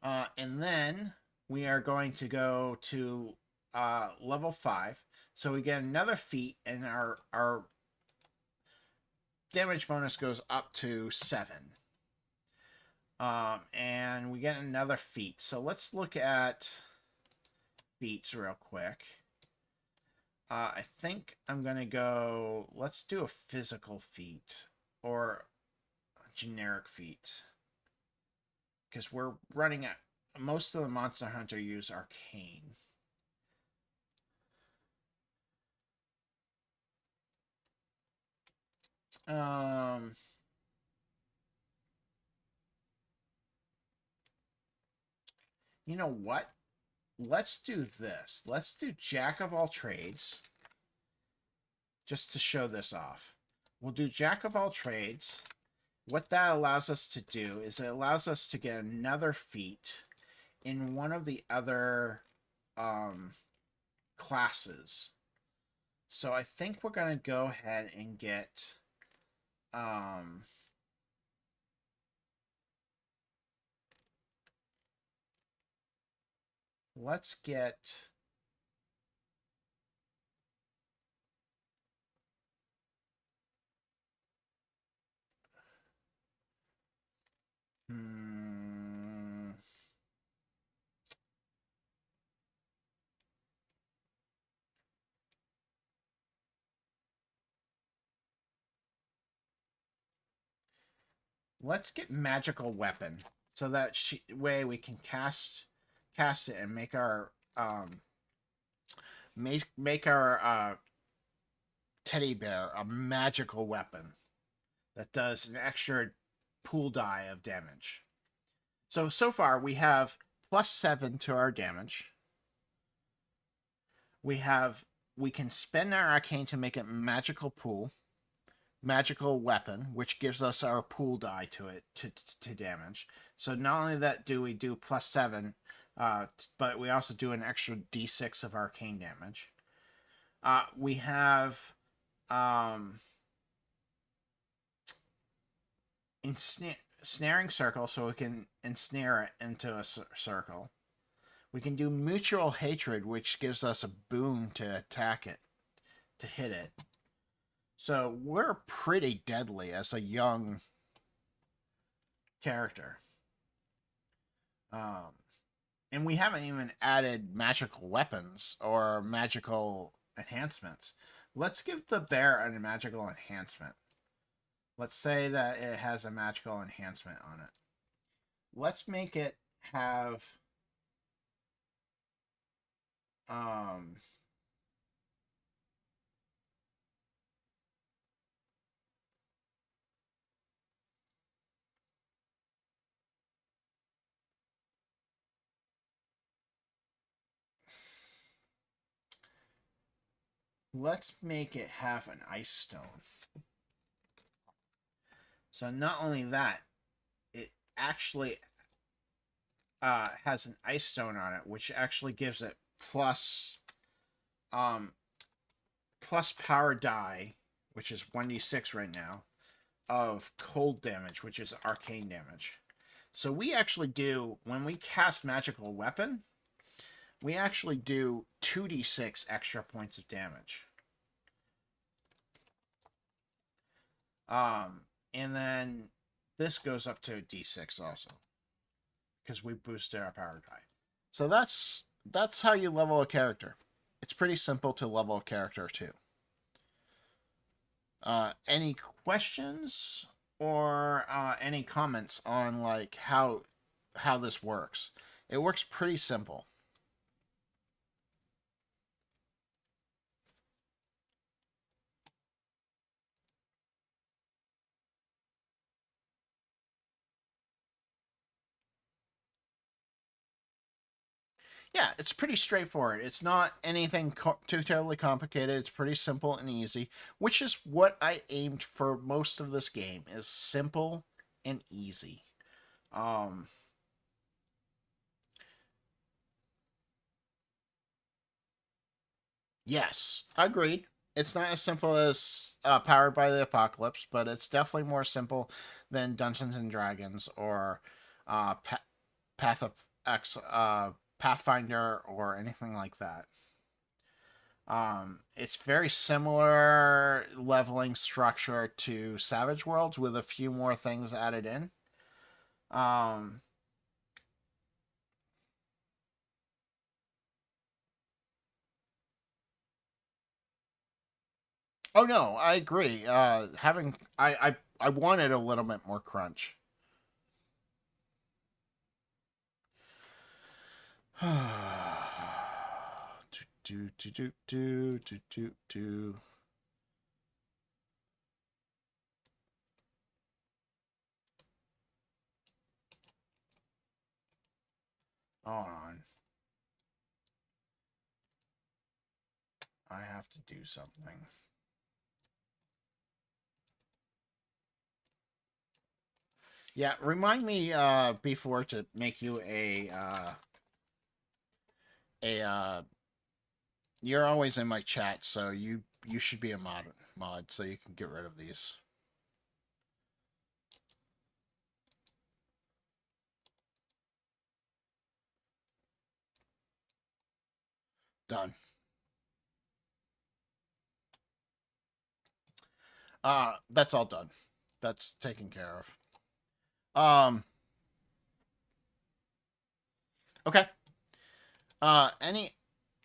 And then we are going to go to level 5. So we get another feat, and our damage bonus goes up to 7. And we get another feat. So let's look at feats real quick. I think I'm going to go... Let's do a physical feat. Or a generic feat. Because we're running at... Most of the Monster Hunter use Arcane. You know what? Let's do this. Let's do Jack of all trades. Just to show this off. We'll do Jack of all trades. What that allows us to do is it allows us to get another feat in one of the other classes. So I think we're going to go ahead and get let's get let's get magical weapon, so that way we can cast it and make our make our teddy bear a magical weapon that does an extra pool die of damage. So far we have +7 to our damage. We can spend our arcane to make it magical weapon, which gives us our pool die to it to damage. So not only that do we do +7, but we also do an extra d6 of arcane damage. We have snaring circle, so we can ensnare it into a circle. We can do mutual hatred, which gives us a boon to attack it, to hit it. So we're pretty deadly as a young character. And we haven't even added magical weapons or magical enhancements. Let's give the bear a magical enhancement. Let's say that it has a magical enhancement on it. Let's make it have let's make it have an ice stone. So not only that, it actually has an ice stone on it, which actually gives it um, plus power die, which is 1d6 right now, of cold damage, which is arcane damage. So we actually do, when we cast magical weapon, we actually do 2d6 extra points of damage. And then this goes up to d6 also, because we boosted our power die. So that's how you level a character. It's pretty simple to level a character too. Any questions or any comments on like how this works? It works pretty simple. Yeah, it's pretty straightforward. It's not anything too terribly complicated. It's pretty simple and easy, which is what I aimed for most of this game, is simple and easy. Um, yes, agreed. It's not as simple as Powered by the Apocalypse, but it's definitely more simple than Dungeons and Dragons or Path of X, Pathfinder or anything like that. It's very similar leveling structure to Savage Worlds with a few more things added in. Um, oh no, I agree. Having I wanted a little bit more crunch. do do do do do do do. Hold on. I have to do something. Yeah, remind me before to make you a you're always in my chat, so you should be a mod so you can get rid of these. Done. That's all done. That's taken care of. Okay. Any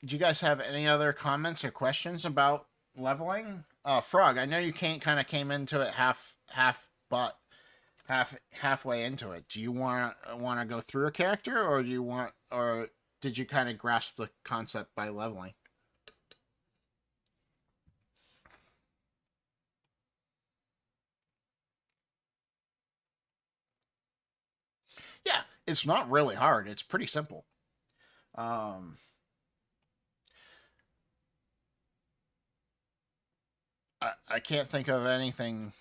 do you guys have any other comments or questions about leveling? Frog, I know you came into it halfway into it. Do you want to go through a character, or did you kind of grasp the concept by leveling? Yeah, it's not really hard. It's pretty simple. Um, I can't think of anything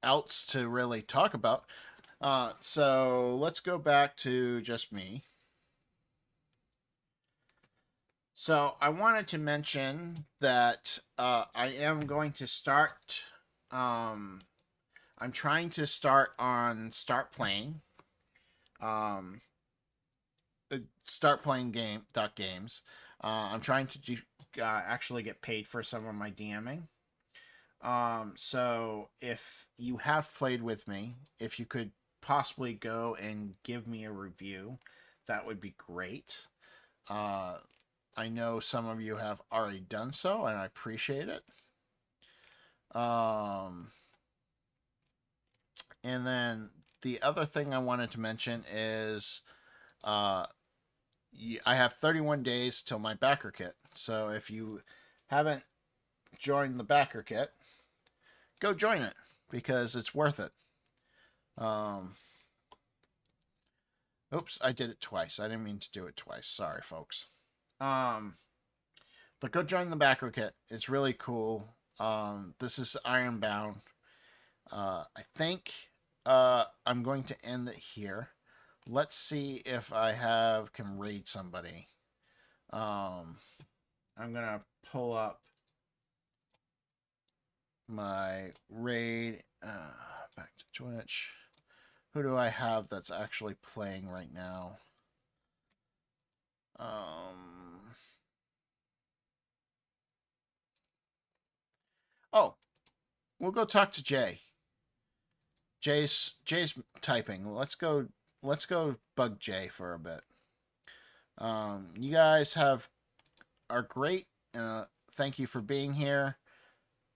else to really talk about. So let's go back to just me. So I wanted to mention that I am going to start. Um, I'm trying to start on Start Playing. Um, Start Playing games. I'm trying to actually get paid for some of my DMing. So if you have played with me, if you could possibly go and give me a review, that would be great. Uh, I know some of you have already done so, and I appreciate it. Um, and then the other thing I wanted to mention is uh, I have 31 days till my BackerKit. So if you haven't joined the BackerKit, go join it because it's worth it. Um, oops, I did it twice. I didn't mean to do it twice. Sorry, folks. Um, but go join the BackerKit. It's really cool. This is Ironbound. I think I'm going to end it here. Let's see if I can raid somebody. I'm gonna pull up my raid. Back to Twitch. Who do I have that's actually playing right now? Oh, we'll go talk to Jay. Jay's typing. Let's go bug Jay for a bit. You guys are great. Thank you for being here.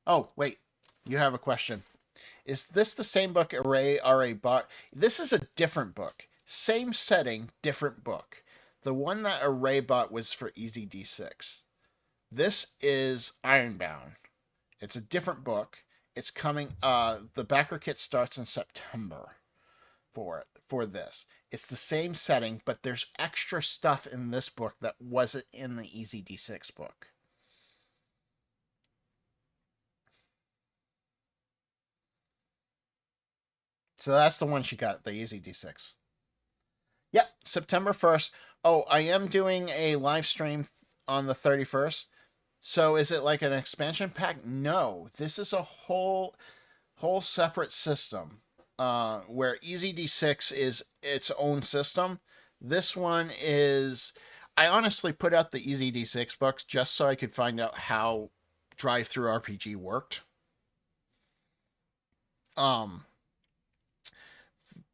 Oh, wait. You have a question. Is this the same book Array RA bought? This is a different book. Same setting, different book. The one that Array bought was for Easy D6. This is Ironbound. It's a different book. It's coming. The BackerKit starts in September for this. It's the same setting, but there's extra stuff in this book that wasn't in the Easy D6 book. So that's the one she got, the Easy D6. Yep, September 1st. Oh, I am doing a live stream on the 31st. So is it like an expansion pack? No, this is a whole separate system. Where Easy D6 is its own system. This one is. I honestly put out the Easy D6 books just so I could find out how drive-through RPG worked.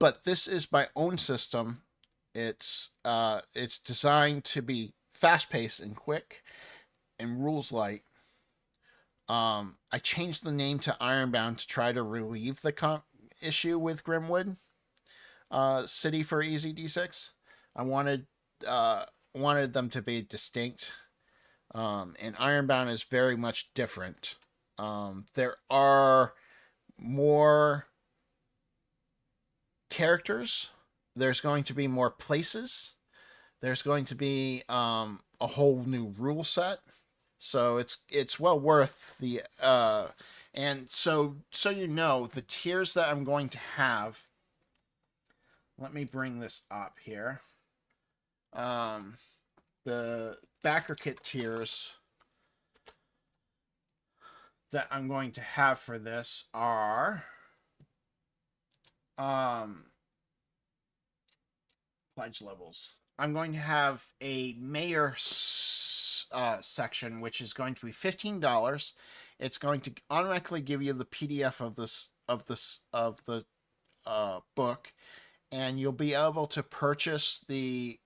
But this is my own system. It's designed to be fast-paced and quick, and rules light. I changed the name to Ironbound to try to relieve the issue with Grimwood City for Easy D6. I wanted them to be distinct, and Ironbound is very much different. There are more characters. There's going to be more places. There's going to be a whole new rule set. So it's well worth the and so you know, the tiers that I'm going to have. Let me bring this up here. The BackerKit tiers that I'm going to have for this are pledge levels. I'm going to have a mayor section, which is going to be $15. It's going to automatically give you the PDF of the book, and you'll be able to purchase the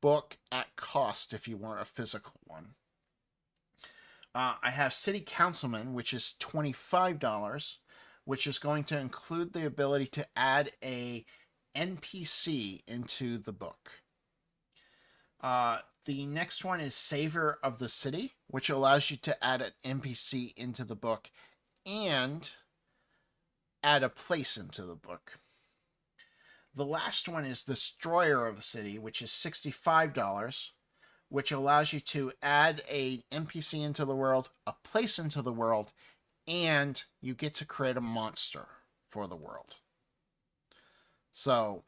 book at cost if you want a physical one. I have City Councilman, which is $25, which is going to include the ability to add a NPC into the book. The next one is Savior of the City, which allows you to add an NPC into the book and add a place into the book. The last one is Destroyer of the City, which is $65, which allows you to add a NPC into the world, a place into the world, and you get to create a monster for the world. So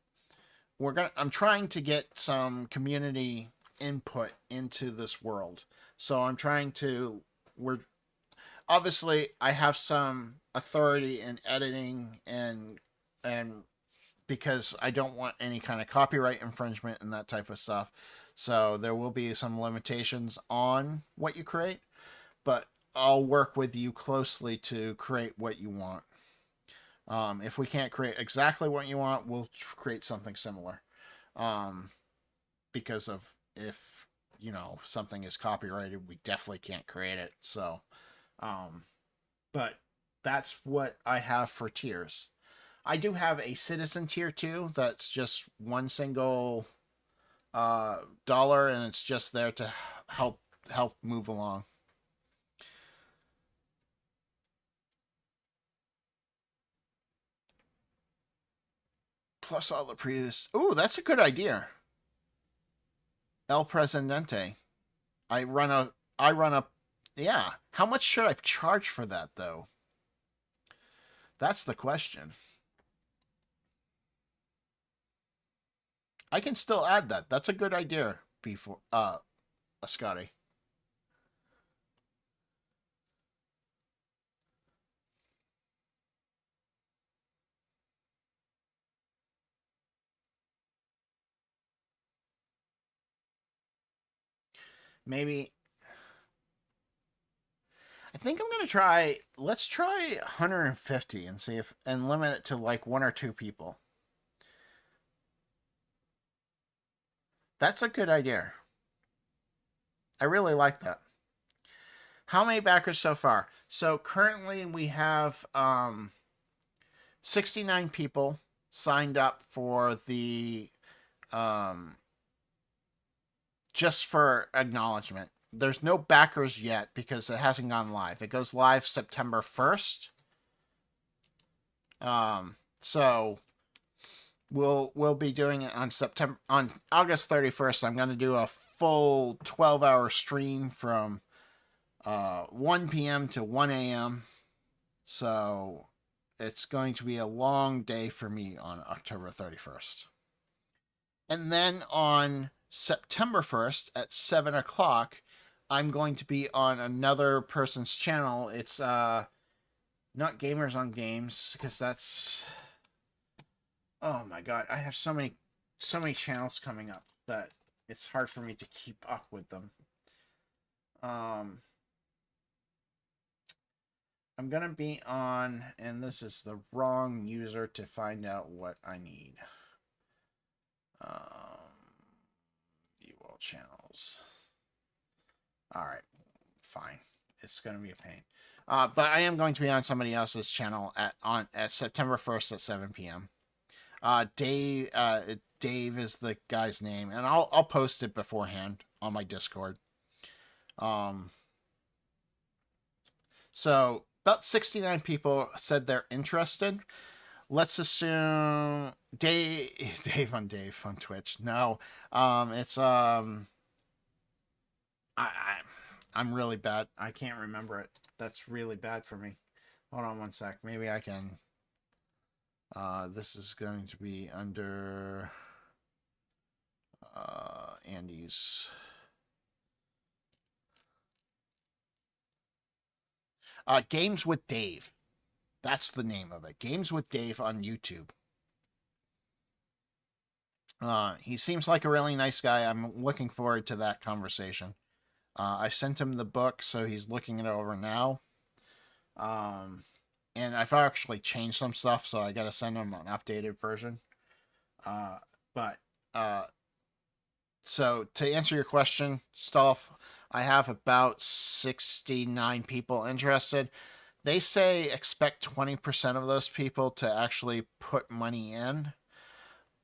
I'm trying to get some community input into this world. So I'm trying to obviously I have some authority in editing and because I don't want any kind of copyright infringement and that type of stuff. So there will be some limitations on what you create, but I'll work with you closely to create what you want. If we can't create exactly what you want, we'll create something similar. Because of if something is copyrighted, we definitely can't create it. So, but that's what I have for tiers. I do have a citizen tier too. That's just one single dollar, and it's just there to help move along. Plus all the previous. Ooh, that's a good idea. El Presidente. I run a. Yeah. How much should I charge for that though? That's the question. I can still add that. That's a good idea, before Scotty. Maybe I think I'm gonna try. Let's try 150 and see if and limit it to like one or two people. That's a good idea. I really like that. How many backers so far? So currently we have 69 people signed up for the um, just for acknowledgement. There's no backers yet because it hasn't gone live. It goes live September 1st. So we'll be doing it on August 31st. I'm going to do a full 12-hour stream from 1 p.m. to 1 a.m. So it's going to be a long day for me on October 31st. And then on September 1st at 7 o'clock, I'm going to be on another person's channel. It's not Gamers on Games, because that's... Oh my god, I have so many channels coming up that it's hard for me to keep up with them. I'm gonna be on, and this is the wrong user to find out what I need. View all channels. Alright, fine. It's gonna be a pain. But I am going to be on somebody else's channel at September 1st at 7 p.m. Dave is the guy's name, and I'll post it beforehand on my Discord. So about 69 people said they're interested. Let's assume Dave on Twitch. No, it's I'm really bad. I can't remember it. That's really bad for me. Hold on one sec. Maybe I can. This is going to be under Andy's. Games with Dave. That's the name of it. Games with Dave on YouTube. He seems like a really nice guy. I'm looking forward to that conversation. I sent him the book, so he's looking it over now. And I've actually changed some stuff, so I got to send him an updated version. So to answer your question, Stolf, I have about 69 people interested. They say expect 20% of those people to actually put money in.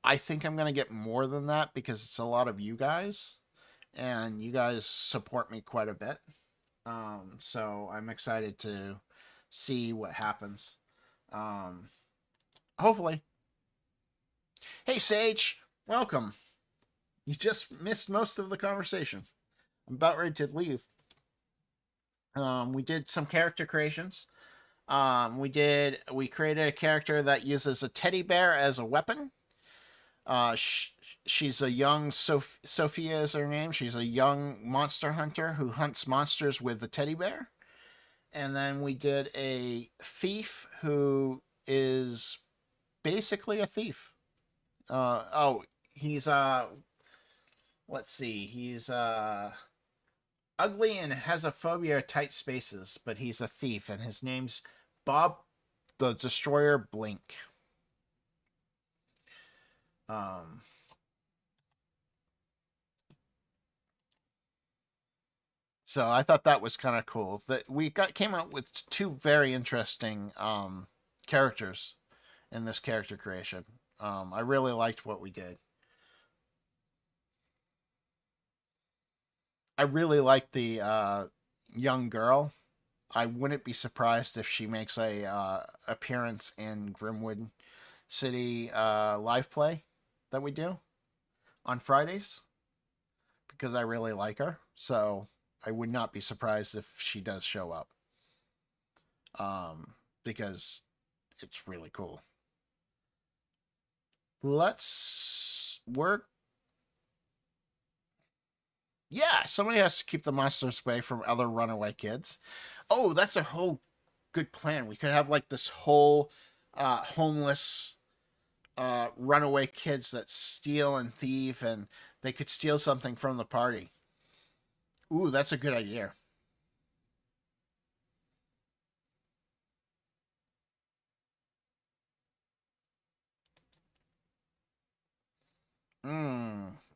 I think I'm going to get more than that because it's a lot of you guys, and you guys support me quite a bit. So I'm excited to see what happens. Hopefully. Hey, Sage, welcome. You just missed most of the conversation. I'm about ready to leave. We did some character creations. We created a character that uses a teddy bear as a weapon. She's a young Sophia is her name. She's a young monster hunter who hunts monsters with a teddy bear. And then we did a thief who is basically a thief. He's let's see. He's ugly and has a phobia of tight spaces, but he's a thief, and his name's Bob the Destroyer Blink. So I thought that was kind of cool. That we came out with two very interesting characters in this character creation. I really liked what we did. I really liked the young girl. I wouldn't be surprised if she makes a appearance in Grimwood City live play that we do on Fridays, because I really like her. So I would not be surprised if she does show up. Because It's really cool. Let's work. Yeah, somebody has to keep the monsters away from other runaway kids. Oh, that's a whole good plan. We could have like this whole homeless runaway kids that steal and thieve, and they could steal something from the party. Ooh, that's a good idea.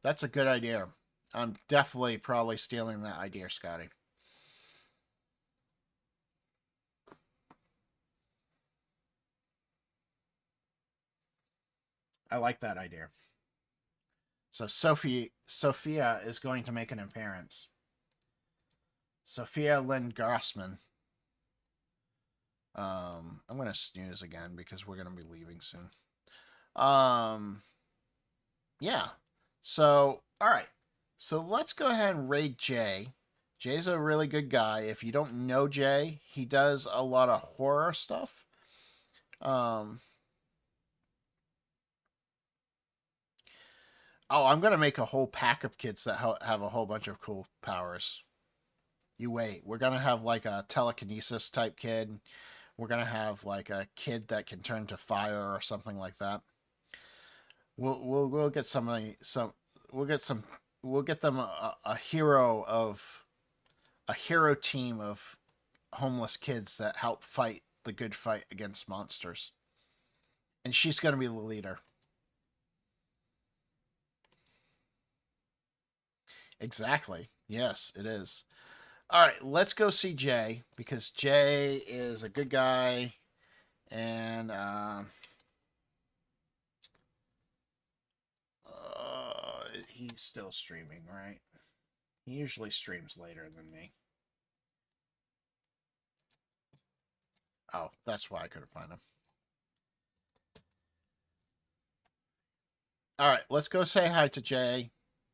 That's a good idea. I'm definitely probably stealing that idea, Scotty. I like that idea. So Sophia is going to make an appearance. Sophia Lynn Grossman. I'm gonna snooze again because we're gonna be leaving soon. Um, yeah. So, all right. So let's go ahead and raid Jay. Jay's a really good guy. If you don't know Jay, he does a lot of horror stuff. Um, oh, I'm gonna make a whole pack of kids that have a whole bunch of cool powers. You wait. We're gonna have like a telekinesis type kid. We're gonna have like a kid that can turn to fire or something like that. We'll get some we'll get some we'll get them a hero team of homeless kids that help fight the good fight against monsters. And she's gonna be the leader. Exactly. Yes, it is. All right, let's go see Jay because Jay is a good guy, and he's still streaming, right? He usually streams later than me. Oh, that's why I couldn't find him. All right, let's go say hi to Jay.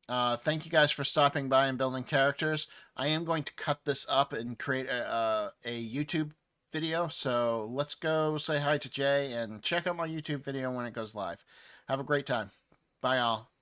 Thank you guys for stopping by and building characters. I am going to cut this up and create a YouTube video. So let's go say hi to Jay and check out my YouTube video when it goes live. Have a great time. Bye, all.